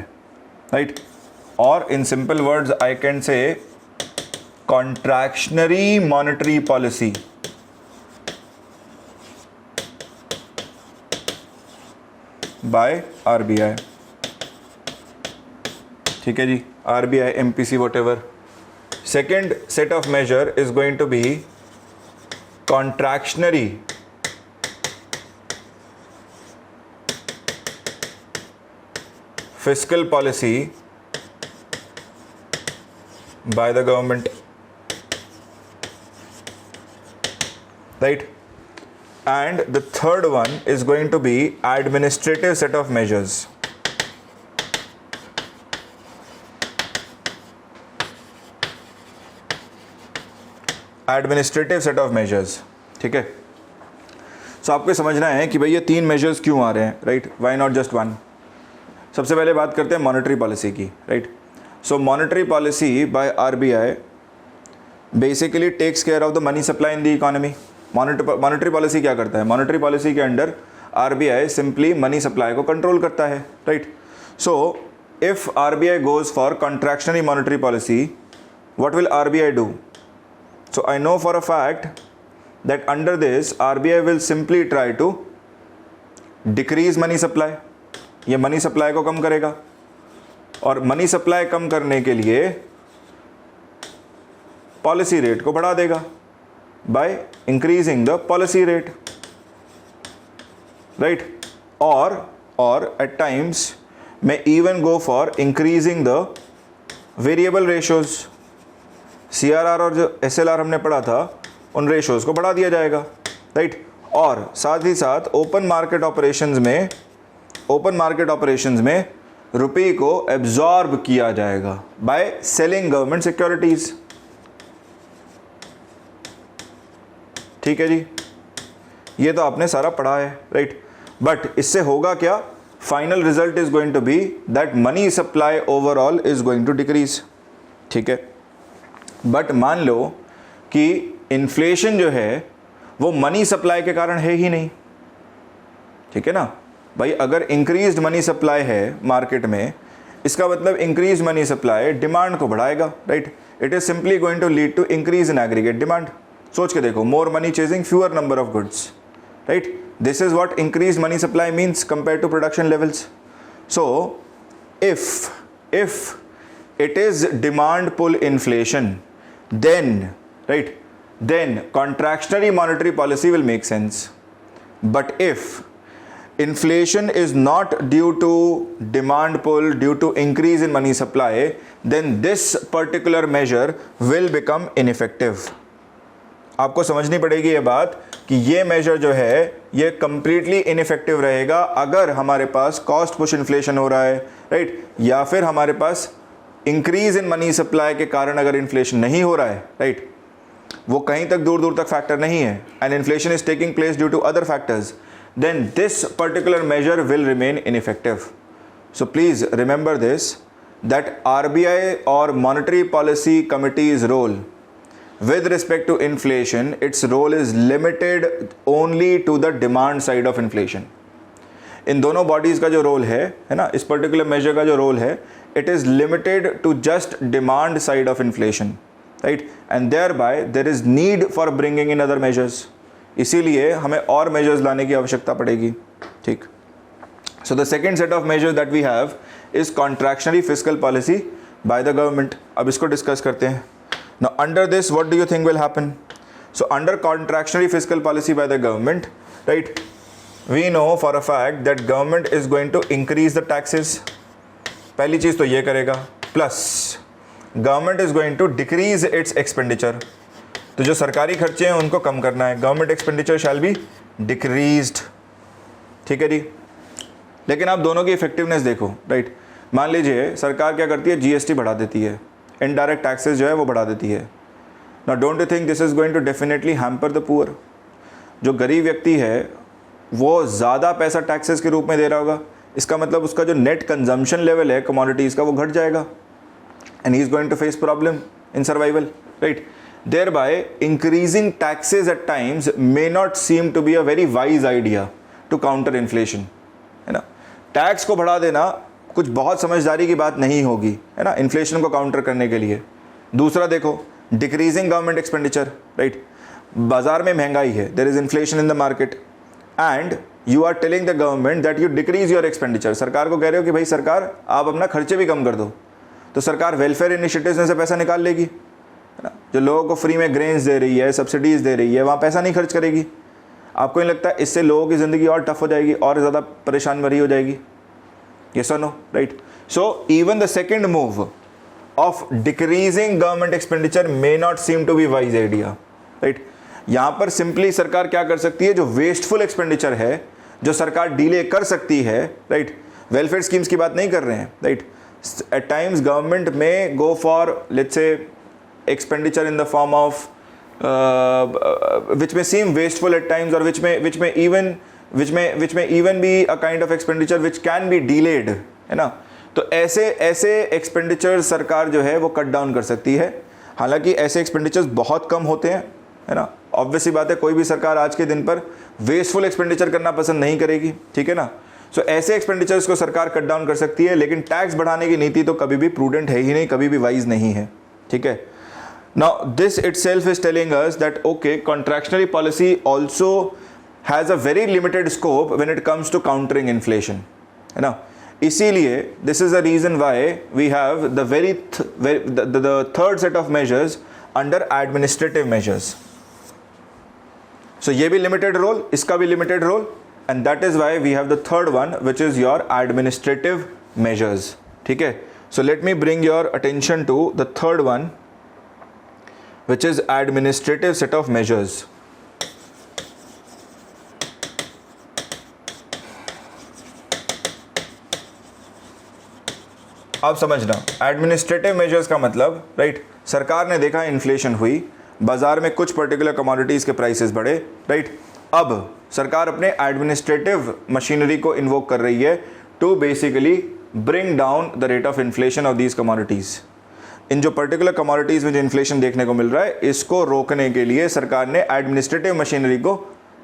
right? Or in simple words I can say contractionary monetary policy. By RBI. ठीक है जी, RBI, MPC, whatever. Second set of measure is going to be contractionary fiscal policy by the government, right? And the third one is going to be administrative set of measures. Administrative set of measures. ठीक है, सो आपको समझना है कि भाई ये 3 measures क्यों आ रहे हैं, राइट, व्हाई नॉट जस्ट 1. सबसे पहले बात करते हैं मॉनेटरी पॉलिसी की, right. So monetary policy by RBI basically takes care of the money supply in the economy. Monetary policy क्या करता है, मॉनेटरी पॉलिसी के under RBI simply money supply को कंट्रोल करता है, right. So if RBI goes for contractionary monetary policy, what will RBI do? So I know for a fact that under this RBI will simply try to decrease money supply. ये money supply को कम करेगा और money supply कम करने के लिए policy rate को बढ़ा देगा by increasing the policy rate, right. और at times may even go for increasing the variable ratios. CRR और जो SLR हमने पढ़ा था उन रेशोज़ को बढ़ा दिया जाएगा, राइट. और साथ ही साथ ओपन मार्केट ऑपरेशंस में रुपये को एब्जॉर्ब किया जाएगा बाय सेलिंग गवर्नमेंट सिक्योरिटीज़. ठीक है जी, ये तो आपने सारा पढ़ा है, राइट. बट इससे होगा क्या, final result is going to be that money supply overall is going to decrease. ठीक है, बट मान लो कि इन्फ्लेशन जो है वो मनी सप्लाई के कारण है ही नहीं. ठीक है ना भाई, अगर इंक्रीज्ड मनी सप्लाई है मार्केट में, इसका मतलब इंक्रीज मनी सप्लाई डिमांड को बढ़ाएगा, right. It is simply going to lead to increase in aggregate demand. सोच के देखो, more money chasing fewer number of goods, right. This is what increase money supply means compare to production levels. So if it is demand pull inflation, then contractionary monetary policy will make sense. But if inflation is not due to demand pull, due to increase in money supply, then this particular measure will become ineffective. आपको समझनी पड़ेगी ये बात कि ये major जो है ये कंप्लीटली इनइफेक्टिव रहेगा अगर हमारे पास कॉस्ट पुश इन्फ्लेशन हो रहा है, राइट, या फिर हमारे पास इंक्रीज इन मनी सप्लाई के कारण अगर इन्फ्लेशन नहीं हो रहा है, राइट, वो कहीं तक दूर दूर तक फैक्टर नहीं है and inflation is taking place due to other factors, then this particular measure will remain ineffective. So please remember this, that RBI or Monetary Policy Committee's role with respect to inflation, its role is limited only to the demand side of inflation. इन दोनों bodies का जो role है ना, इस particular major का जो role है, it is limited to just demand side of inflation, right, and thereby there is need for bringing in other measures. इसीलिए हमें और मेजर्स लाने की आवश्यकता पड़ेगी. ठीक. So the second set of measures that we have is contractionary fiscal policy by the government. अब इसको डिस्कस करते हैं. Now under this what do you think will happen? So under contractionary fiscal policy by the government, right, we know for a fact that government is going to increase the taxes. पहली चीज़ तो ये करेगा, plus government is going to decrease its expenditure. तो जो सरकारी खर्चे हैं उनको कम करना है. Government expenditure shall be decreased. ठीक है जी. लेकिन आप दोनों की इफेक्टिवनेस देखो, राइट. मान लीजिए सरकार क्या करती है, जीएसटी बढ़ा देती है, इनडायरेक्ट टैक्सेस जो है वो बढ़ा देती है. Now don't you think this is going to definitely hamper the poor? जो गरीब व्यक्ति है वो ज़्यादा पैसा टैक्सेस के रूप में दे रहा होगा. इसका मतलब उसका जो नेट कंजम्पशन लेवल है कमोडिटीज़ का वो घट जाएगा and he is going to face problem in survival, right. Thereby, increasing taxes at times may not seem to be a very wise idea to counter inflation, है ना. Tax को बढ़ा देना कुछ बहुत समझदारी की बात नहीं होगी, है ना, इन्फ्लेशन को काउंटर करने के लिए. दूसरा देखो, डिक्रीजिंग गवर्नमेंट एक्सपेंडिचर, राइट. बाजार में महंगाई है, there is inflation in the market and you are telling the government that you decrease your expenditure. सरकार को कह रहे हो कि भाई सरकार आप अपना खर्चे भी कम कर दो. तो सरकार वेलफेयर इनिशिएटिव्स में से पैसा निकाल लेगी, है ना. जो लोगों को फ्री में ग्रेन्स दे रही है, सब्सिडीज़ दे रही है, वहाँ पैसा नहीं खर्च करेगी. आपको नहीं लगता इससे लोगों की ज़िंदगी और टफ हो जाएगी, और ज़्यादा परेशान भरी हो जाएगी? यस और no, right. So even the second move of decreasing government expenditure may not seem to be wise idea, right. यहाँ पर सिंपली सरकार क्या कर सकती है, जो वेस्टफुल एक्सपेंडिचर है जो सरकार डीले कर सकती है, राइट. वेलफेयर स्कीम्स की बात नहीं कर रहे हैं, राइट. एट टाइम्स गवर्नमेंट में go for let's say expenditure in the form of which may seem wasteful at times, or which may even be a kind of expenditure which can be delayed, है ना. तो ऐसे expenditure सरकार जो है वो cut down कर सकती है. हालांकि ऐसे एक्सपेंडिचर्स बहुत कम होते हैं, है ना. ऑब्वियसली बात है, कोई भी सरकार आज के दिन पर वेस्टफुल एक्सपेंडिचर करना पसंद नहीं करेगी, ठीक है ना. सो ऐसे एक्सपेंडिचर्स को सरकार कट डाउन कर सकती है, लेकिन टैक्स बढ़ाने की नीति तो कभी भी प्रूडेंट है ही नहीं, कभी भी वाइज नहीं है, ठीक है. Now this itself is telling us that okay, contractionary policy also has a very limited scope when it comes to countering inflation, है ना. इसीलिए this is the reason why we have the the third set of measures under administrative measures. So ये भी limited role, इसका भी limited role, and that is why we have the third one, which is your administrative measures. ठीक है. So let me bring your attention to the third one, which is administrative set of measures. अब समझना, administrative measures का मतलब, right, सरकार ने देखा inflation हुई, बाजार में कुछ पर्टिकुलर कमोडिटीज़ के प्राइसेस बढ़े, राइट. अब सरकार अपने एडमिनिस्ट्रेटिव मशीनरी को इन्वोक कर रही है to basically bring down the rate of inflation of these commodities. इन जो पर्टिकुलर कमोडिटीज़ में जो इन्फ्लेशन देखने को मिल रहा है, इसको रोकने के लिए सरकार ने एडमिनिस्ट्रेटिव मशीनरी को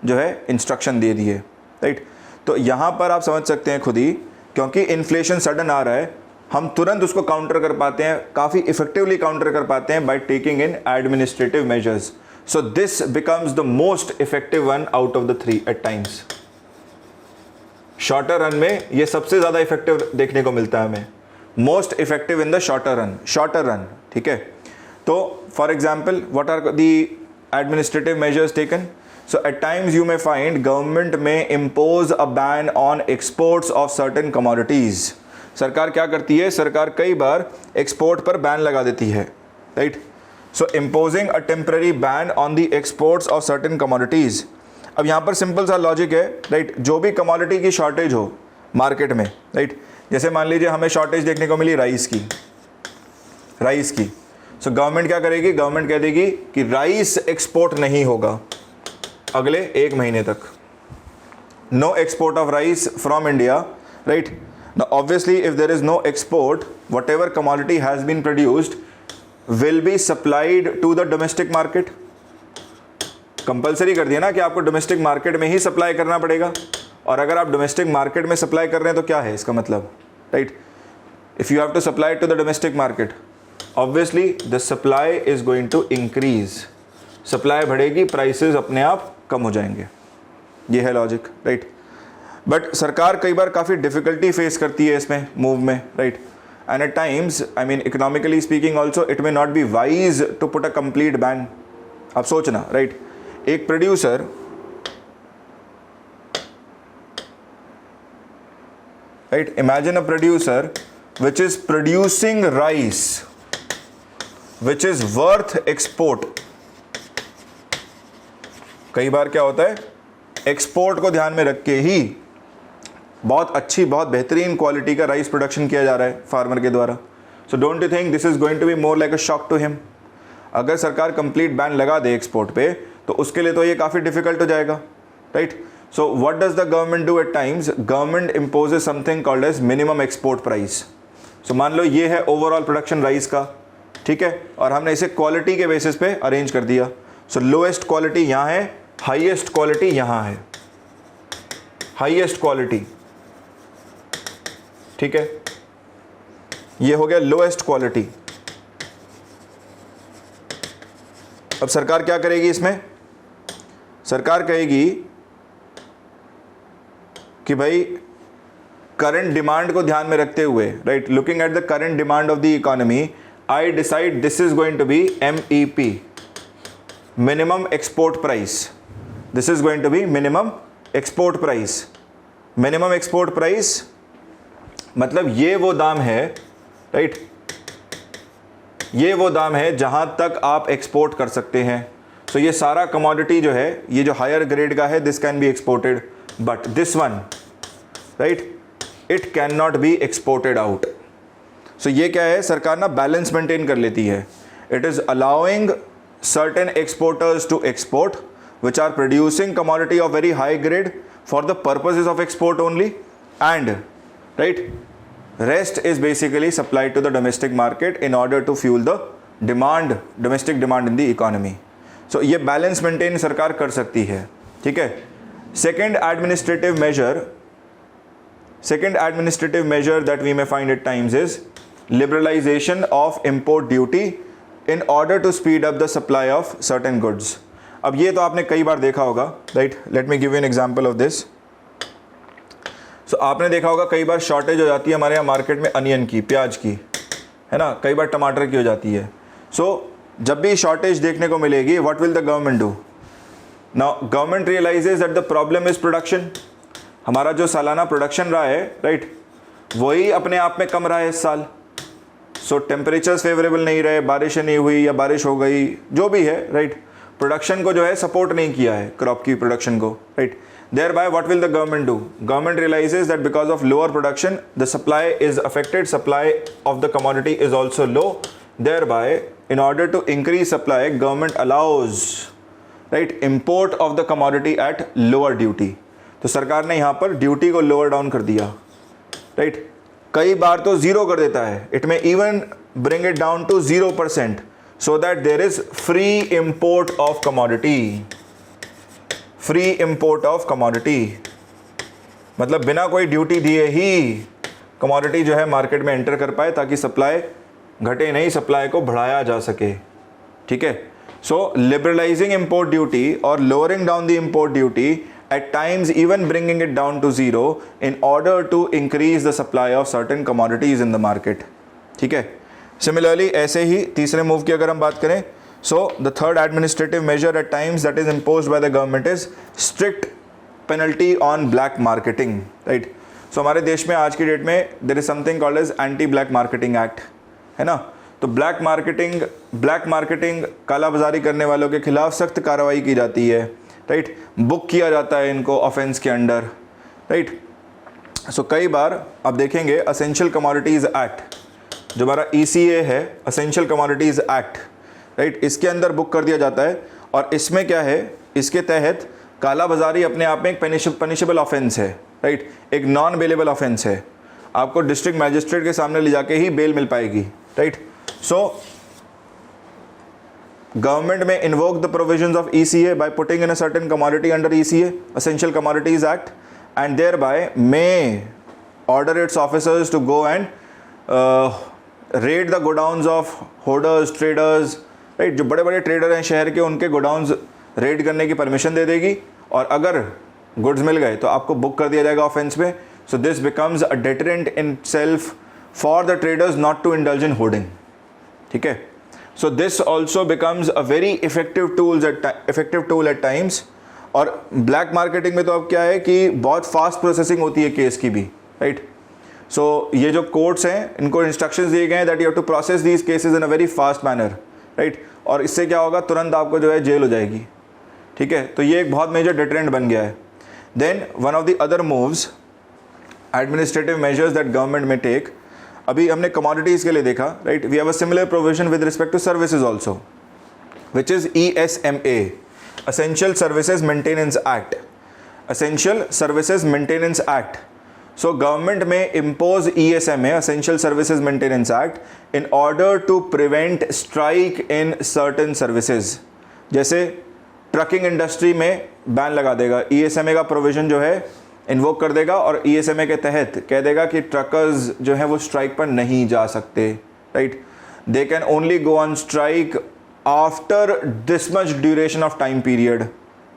जो है इंस्ट्रक्शन दे दिए, राइट. तो यहाँ पर आप समझ सकते हैं खुद ही, क्योंकि इन्फ्लेशन सडन आ रहा है, हम तुरंत उसको काउंटर कर पाते हैं, काफ़ी इफेक्टिवली काउंटर कर पाते हैं by taking in administrative measures. So this becomes the most effective one out of the three at times. Shorter run में ये सबसे ज़्यादा इफेक्टिव देखने को मिलता है हमें, most effective in the shorter run, ठीक है. तो for example, what are the administrative measures taken? So at times you may find government may impose a ban on exports of certain commodities. सरकार क्या करती है, सरकार कई बार एक्सपोर्ट पर बैन लगा देती है, right. So imposing a temporary ban on the exports of certain commodities. अब यहाँ पर सिंपल सा लॉजिक है, राइट, जो भी कमोडिटी की शॉर्टेज हो मार्केट में, राइट, जैसे मान लीजिए हमें शॉर्टेज देखने को मिली राइस की, सो गवर्नमेंट क्या करेगी, गवर्नमेंट कह देगी कि राइस एक्सपोर्ट नहीं होगा अगले 1 महीने तक, no export of rice from India, right. Now obviously if there is no export, whatever commodity has been produced will be supplied to the domestic market. Compulsory कर दिया ना कि आपको डोमेस्टिक मार्केट में ही सप्लाई करना पड़ेगा, और अगर आप डोमेस्टिक मार्केट में सप्लाई कर रहे हैं तो क्या है इसका मतलब, right, if you have to supply to the domestic market, obviously the supply is going to increase, supply बढ़ेगी, प्राइसेस अपने आप कम हो जाएंगे, ये है लॉजिक, राइट। बट सरकार कई बार काफ़ी डिफिकल्टी फेस करती है इसमें मूव में, right, and at times I mean economically speaking also it may not be wise to put a complete ban. आप सोचना, राइट, एक producer right, imagine a producer which is producing rice which is worth export। कई बार क्या होता है, export को ध्यान में रख के ही बहुत अच्छी, बहुत बेहतरीन क्वालिटी का राइस प्रोडक्शन किया जा रहा है फार्मर के द्वारा। So don't you think this is going to be more like a shock to him. अगर सरकार कंप्लीट बैन लगा दे एक्सपोर्ट पे तो उसके लिए तो ये काफ़ी डिफिकल्ट हो जाएगा, right. So what does the government do at times? Government imposes something called as minimum export price. So मान लो ये है ओवरऑल प्रोडक्शन राइस का, ठीक है, और हमने इसे क्वालिटी के बेसिस पे अरेंज कर दिया। सो लोएस्ट क्वालिटी यहाँ है, हाईएस्ट क्वालिटी यहाँ है, हाईएस्ट क्वालिटी, ठीक है, ये हो गया लोएस्ट क्वालिटी। अब सरकार क्या करेगी इसमें, सरकार कहेगी कि भाई करंट डिमांड को ध्यान में रखते हुए, right, looking at the current demand of the economy, I decide this is going to be MEP, minimum export price. This is going to be minimum export price. Minimum export price मतलब ये वो दाम है, right, ये वो दाम है जहां तक आप एक्सपोर्ट कर सकते हैं। सो ये सारा कमोडिटी जो है, ये जो हायर ग्रेड का है, this can be exported, but this one, right, it cannot be exported out। so ये क्या है, सरकार ना बैलेंस मेंटेन कर लेती है। it is allowing certain exporters to export which are producing commodity of very high grade for the purposes of export only, and right, rest is basically supplied to the domestic market in order to fuel the demand, domestic demand in the economy। so ये balance maintain सरकार कर सकती है, ठीक है। Second administrative measure that we may find at times is liberalization of import duty in order to speed up the supply of certain goods। अब ये तो आपने कई बार देखा होगा, right, let me give you an example of this. So आपने देखा होगा कई बार शॉर्टेज हो जाती है हमारे यहाँ मार्केट में अनियन की, प्याज की, है ना, कई बार टमाटर की हो जाती है। सो जब भी शॉर्टेज देखने को मिलेगी, what will the government do? Now government realizes that the problem is production। हमारा जो सालाना प्रोडक्शन रहा है, राइट, वही अपने आप में कम रहा है इस साल। सो टेम्परेचर्स फेवरेबल नहीं रहे, बारिश नहीं हुई या बारिश हो गई, जो भी है, राइट, प्रोडक्शन को जो है सपोर्ट नहीं किया है, क्रॉप की प्रोडक्शन को, right. Thereby what will the government do? Government realizes that because of lower production the supply is affected, supply of the commodity is also low, thereby in order to increase supply government allows, right, import of the commodity at lower duty. तो सरकार ने यहाँ पर duty को lower down कर दिया, right, कई बार तो ज़ीरो कर देता है, it may even bring it down to 0%, so that there is free import of commodity. Free import of commodity मतलब बिना कोई ड्यूटी दिए ही कमोडिटी जो है मार्केट में एंटर कर पाए, ताकि सप्लाई घटे नहीं, सप्लाई को बढ़ाया जा सके, ठीक है। So liberalizing import duty or lowering down the import duty, at times even bringing it down to zero in order to increase the supply of certain commodities in the market, ठीक है। Similarly ऐसे ही तीसरे move की अगर हम बात करें, so the third administrative measure at times that is imposed by the government is strict penalty on black marketing, right। so हमारे देश में आज की डेट में there is something called as anti black marketing act, है ना। तो black marketing काला बाजारी करने वालों के खिलाफ सख्त कार्रवाई की जाती है, राइट। बुक किया जाता है इनको ऑफेंस के अंडर, राइट। सो कई बार आप देखेंगे असेंशियल कमोडिटीज़ एक्ट, जो हमारा ECA है, असेंशियल कमोडिटीज़ एक्ट, राइट, इसके अंदर बुक कर दिया जाता है। और इसमें क्या है, इसके तहत काला बाजारी अपने आप में एक पनिशेबल ऑफेंस है, राइट, एक नॉन बेलेबल ऑफेंस है। आपको डिस्ट्रिक्ट मैजिस्ट्रेट के सामने ले जाके ही बेल मिल पाएगी, right. So government may invoke the provisions of ECA by putting in a certain commodity under ECA, essential commodities act, and thereby may order its officers to go and raid the godowns of hoarders, traders, right. जो बड़े बड़े trader हैं शहर के, उनके godowns red करने की permission दे देगी, और अगर गुड्स मिल गए तो आपको बुक कर दिया जाएगा ऑफेंस में। So this becomes a deterrent in self for the traders not to indulge in hoarding, ठीक है। So this also becomes a very effective tool at times. और ब्लैक मार्केटिंग में तो अब क्या है कि बहुत फास्ट प्रोसेसिंग होती है केस की भी, राइट। सो ये जो कोर्ट्स हैं, इनको इंस्ट्रक्शंस दिए गए हैं that you have to process these cases in a very fast manner, right. और इससे क्या होगा, तुरंत आपको जो है जेल हो जाएगी, ठीक है। तो ये एक बहुत मेजर डिटरेंट बन गया है। Then one of the other moves, administrative measures that government may take, अभी हमने कमोडिटीज़ के लिए देखा, right. We have a similar provision with respect to services also, which is ESMA, Essential Services Maintenance Act, Essential Services Maintenance Act. So government may impose ESMA, Essential Services Maintenance Act, in order to prevent strike in certain services. जैसे trucking industry में ban लगा देगा, ESMA का provision जो है invoke कर देगा, और ESMA के तहत कह देगा कि ट्रकर्स जो है वो स्ट्राइक पर नहीं जा सकते, right. They can only go on strike after this much duration of time period,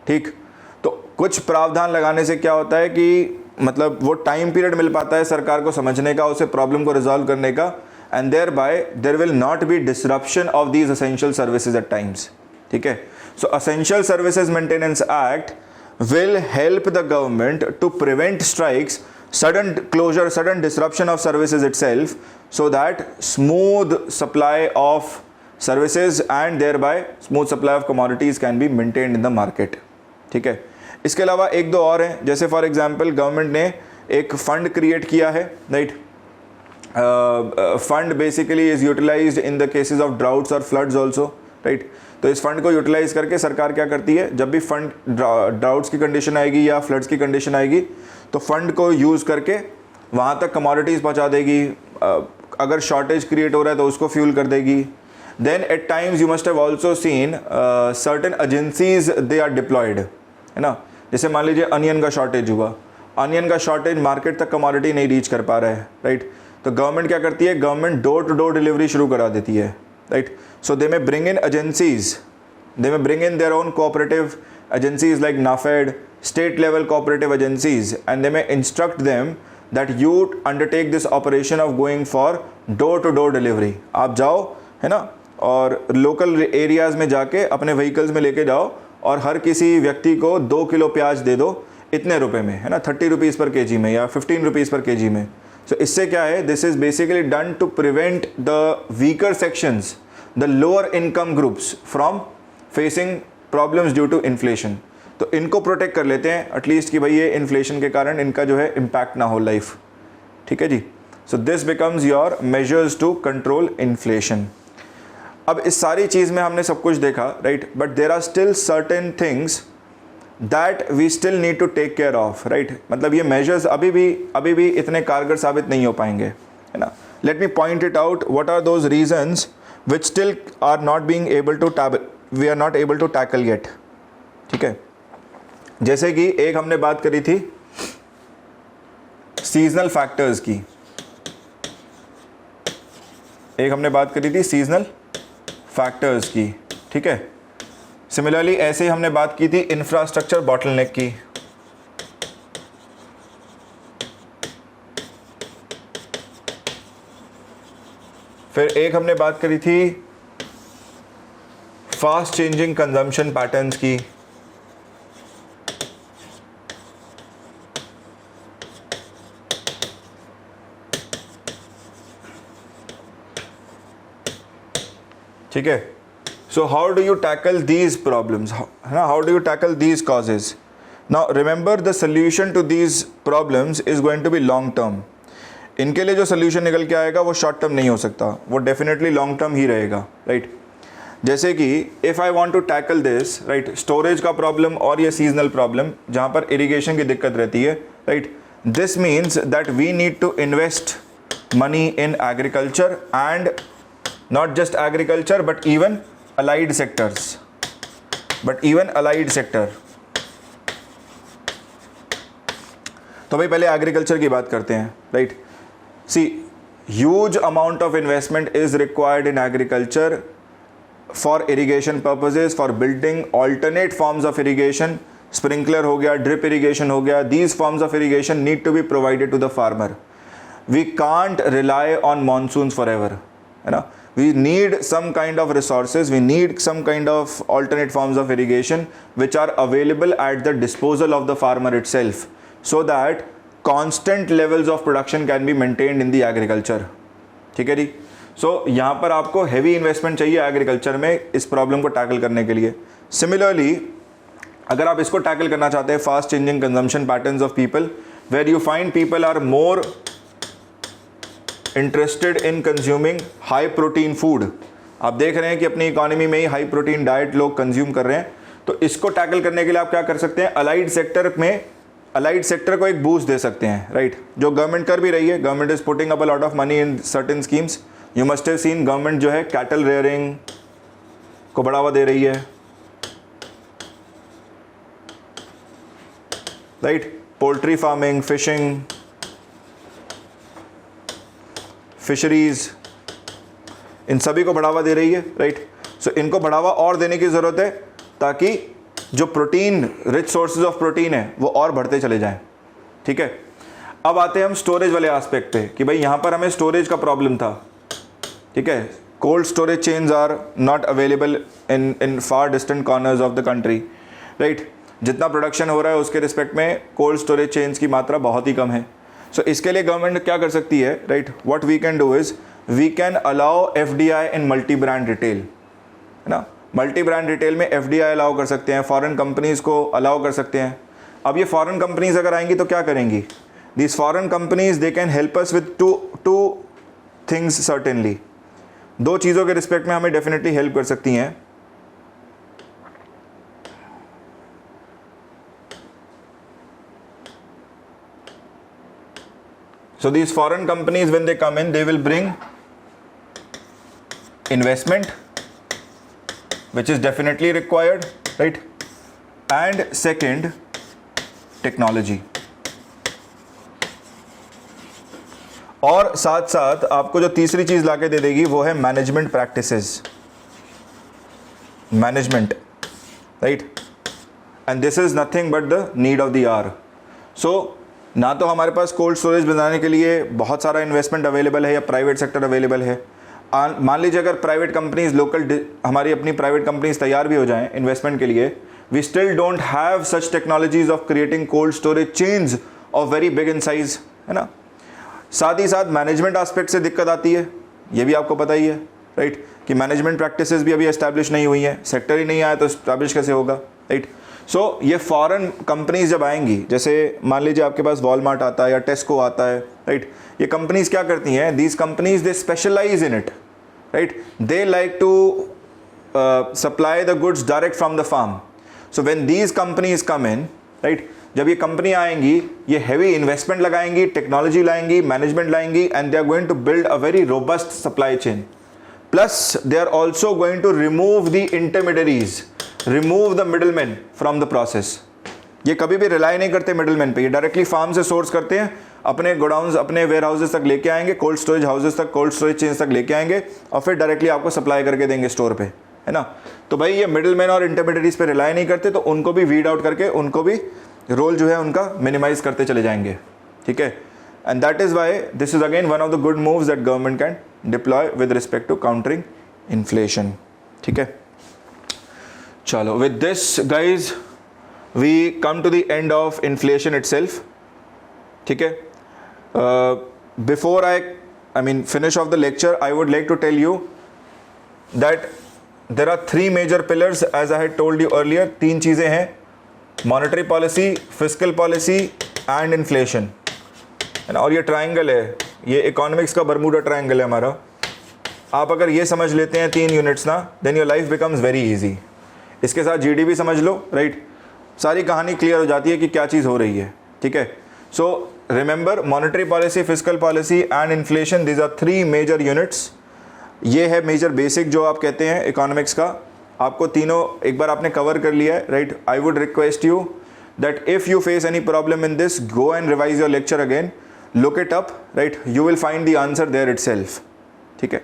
ठीक। तो कुछ प्रावधान लगाने से क्या होता है कि मतलब वो टाइम पीरियड मिल पाता है सरकार को समझने का, उसे प्रॉब्लम को रिजॉल्व करने का, and thereby there will not be disruption of these essential services at times, ठीक है। So essential services maintenance act will help the government to prevent strikes, sudden closure, sudden disruption of services itself, so that smooth supply of services and thereby smooth supply of commodities can be maintained in the market, ठीक है। इसके अलावा एक दो और हैं, जैसे for example government ने एक फंड क्रिएट किया है, right. Fund basically is utilised in the cases of droughts और फ्लड्स ऑल्सो, राइट। तो इस फंड को यूटिलाइज करके सरकार क्या करती है, जब भी फंड ड्राउट्स की कंडीशन आएगी या फ्लड्स की कंडीशन आएगी, तो फंड को यूज़ करके वहाँ तक कमोडिटीज़ पहुँचा देगी। अगर शॉर्टेज क्रिएट हो रहा है तो उसको फ्यूल कर देगी। Then at times you must have also seen certain agencies they are deployed, है ना। जैसे मान लीजिए अनियन का शॉर्टेज हुआ, अनियन का शॉर्टेज मार्केट तक कमोडिटी नहीं रीच कर पा रहा है, राइट। तो गवर्नमेंट क्या करती है, government door to door delivery शुरू करा देती है, right? So they may bring in agencies, they may bring in their own cooperative agencies like NAFED, state level cooperative agencies, and they may instruct them that you undertake this operation of going for door to door delivery. आप जाओ, है ना, और local areas में जाके अपने vehicles में लेके जाओ, और हर किसी व्यक्ति को 2 किलो प्याज दे दो इतने रुपए में, है ना, 30 रुपीज़ पर केजी में या 15 रुपीज़ पर केजी में। सो इससे क्या है, this is basically done to prevent the weaker sections, the lower income groups from facing problems due to inflation. तो इनको प्रोटेक्ट कर लेते हैं एटलीस्ट कि भाई ये इन्फ्लेशन के कारण इनका जो है इम्पैक्ट ना हो लाइफ, ठीक है जी। So this becomes your measures to control inflation. अब इस सारी चीज़ में हमने सब कुछ देखा, right, but there are still certain things that we still need to take care of, right. मतलब ये मेजर्स अभी भी इतने कारगर साबित नहीं हो पाएंगे, है ना। Let me point it out, what are those reasons which still are not being able to we are not able to tackle yet, ठीक है। जैसे कि एक हमने बात करी थी सीजनल फैक्टर्स की, एक हमने बात करी थी सीजनल फैक्टर्स की, ठीक है। सिमिलरली ऐसे ही हमने बात की थी इंफ्रास्ट्रक्चर बॉटलनेक की, फिर एक हमने बात करी थी फास्ट चेंजिंग कंजम्पशन पैटर्न्स की, ठीक है. So how do you tackle these problems? How do you tackle these causes? Now remember, the solution to these problems is going to be long term. इनके लिए जो सोल्यूशन निकल के आएगा वो शॉर्ट टर्म नहीं हो सकता, वो डेफिनेटली लॉन्ग टर्म ही रहेगा, राइट. जैसे कि if I want to tackle this, right, storage का प्रॉब्लम और ये सीजनल प्रॉब्लम जहाँ पर इरिगेशन की दिक्कत रहती है, right, this means that we need to invest money in agriculture and not just agriculture but even allied sectors, तो भाई पहले एग्रीकल्चर की बात करते हैं, right. See, huge amount of investment is required in agriculture for irrigation purposes, for building alternate forms of irrigation. Sprinkler हो गया, drip irrigation हो गया, these forms of irrigation need to be provided to the farmer. We can't rely on monsoons for ever, है ना. We need some kind of resources, we need some kind of alternate forms of irrigation which are available at the disposal of the farmer itself, so that constant levels of production can be maintained in the agriculture. ठीक है जी. सो यहाँ पर आपको heavy investment चाहिए agriculture में इस problem को टैकल करने के लिए. सिमिलरली अगर आप इसको टैकल करना चाहते हैं, fast changing consumption patterns of people, where you find people are more interested in consuming high protein food. आप देख रहे हैं कि अपनी इकोनॉमी में ही हाई प्रोटीन डाइट लोग कंज्यूम कर रहे हैं, तो इसको टैकल करने के लिए आप क्या कर सकते हैं, अलाइड सेक्टर को एक बूस्ट दे सकते हैं, राइट. जो गवर्नमेंट कर भी रही है, government is putting up a lot of money in certain schemes. You must have seen, government जो है कैटल रेयरिंग को बढ़ावा दे रही है, राइट. पोल्ट्री फार्मिंग, फिशरीज, इन सभी को बढ़ावा दे रही है, राइट. सो इनको बढ़ावा और देने की ज़रूरत है ताकि जो protein, rich sources of protein है वो और बढ़ते चले जाएं. ठीक है. अब आते हैं हम स्टोरेज वाले एस्पेक्ट पे कि भाई यहाँ पर हमें स्टोरेज का प्रॉब्लम था. ठीक है. Cold storage chains are not available in far distant corners of the country, right. जितना प्रोडक्शन हो रहा है उसके रिस्पेक्ट में कोल्ड स्टोरेज चेन्स की मात्रा बहुत ही कम है. सो इसके लिए गवर्नमेंट क्या कर सकती है, right. What we can do is we can allow FDI in multi brand retail, है ना. मल्टी ब्रांड रिटेल में FDI अलाउ कर सकते हैं, फॉरेन कंपनीज़ को अलाउ कर सकते हैं. अब ये फॉरेन कंपनीज अगर आएंगी तो क्या करेंगी, these foreign companies they can help us with two things certainly. दो चीज़ों के रिस्पेक्ट में हमें डेफिनेटली हेल्प कर सकती हैं. So these foreign companies, when they come in, they will bring investment, which is definitely required, right? And second, technology. और साथ साथ आपको जो तीसरी चीज़ लाके दे देगी वो है management practices, management, right. And this is nothing but the need of the hour. So ना तो हमारे पास कोल्ड स्टोरेज बनाने के लिए बहुत सारा इन्वेस्टमेंट अवेलेबल है या प्राइवेट सेक्टर अवेलेबल है. मान लीजिए अगर प्राइवेट कंपनीज, लोकल हमारी अपनी प्राइवेट कंपनीज तैयार भी हो जाएं इन्वेस्टमेंट के लिए, we still don't have such technologies of creating cold storage chains of very big in size, है ना. साथ ही साथ मैनेजमेंट एस्पेक्ट से दिक्कत आती है, ये भी आपको पता ही है, राइट, कि मैनेजमेंट प्रैक्टिसेस भी अभी एस्टैब्लिश नहीं हुई हैं, सेक्टर ही नहीं आया तो एस्टैब्लिश कैसे होगा, राइट. सो ये फॉरेन कंपनीज जब आएंगी, जैसे मान लीजिए आपके पास वॉलमार्ट आता है या टेस्को आता है, राइट. ये कंपनीज क्या करती हैं, these companies they specialise in it, right. They like to supply the goods direct from the farm. So when these companies come in, right, जब ये कंपनी आएंगी ये हैवी इन्वेस्टमेंट लगाएंगी, टेक्नोलॉजी लाएंगी, मैनेजमेंट लाएंगी, and they are going to build a very robust supply chain. Plus they are also going to remove the intermediaries, remove the middleman from the process. ये कभी भी rely नहीं करते middleman पे, ये डायरेक्टली फार्म से source करते हैं, अपने गोडाउन्स, अपने वेयर हाउसेज तक लेके आएंगे, कोल्ड स्टोरेज हाउसेज तक, कोल्ड स्टोरेज चेन्स तक लेके आएंगे और फिर डायरेक्टली आपको सप्लाई करके देंगे स्टोर पे, है ना. तो भाई ये मिडलमैन और इंटरमीडियरीज पे रिलाई नहीं करते, तो उनको भी वीड आउट करके उनको भी रोल जो है उनका मिनिमाइज करते चले जाएंगे. ठीक है. And that is why this is again one of the good moves that government can deploy with respect to countering inflation. ठीक है. चलो, with this guys we come to the end of inflation itself. ठीक है. Before I mean finish off the lecture, I would like to tell you that there are three major pillars as I had told you earlier. तीन चीज़ें हैं, monetary policy, fiscal policy and inflation, और ये triangle है, ये economics का Bermuda triangle है हमारा. आप अगर ये समझ लेते हैं तीन यूनिट्स ना, then your life becomes very easy. इसके साथ जीडीपी समझ लो, राइट, सारी कहानी क्लियर हो जाती है कि क्या चीज़ हो रही है. ठीक है. So remember, monetary policy, fiscal policy and inflation, these are three major units. ये है मेजर बेसिक जो आप कहते हैं इकोनॉमिक्स का. आपको तीनों एक बार आपने कवर कर लिया है, right. I would request you that if you face any problem in this, go and revise your lecture again, look it up, right, you will find the answer there itself. ठीक है.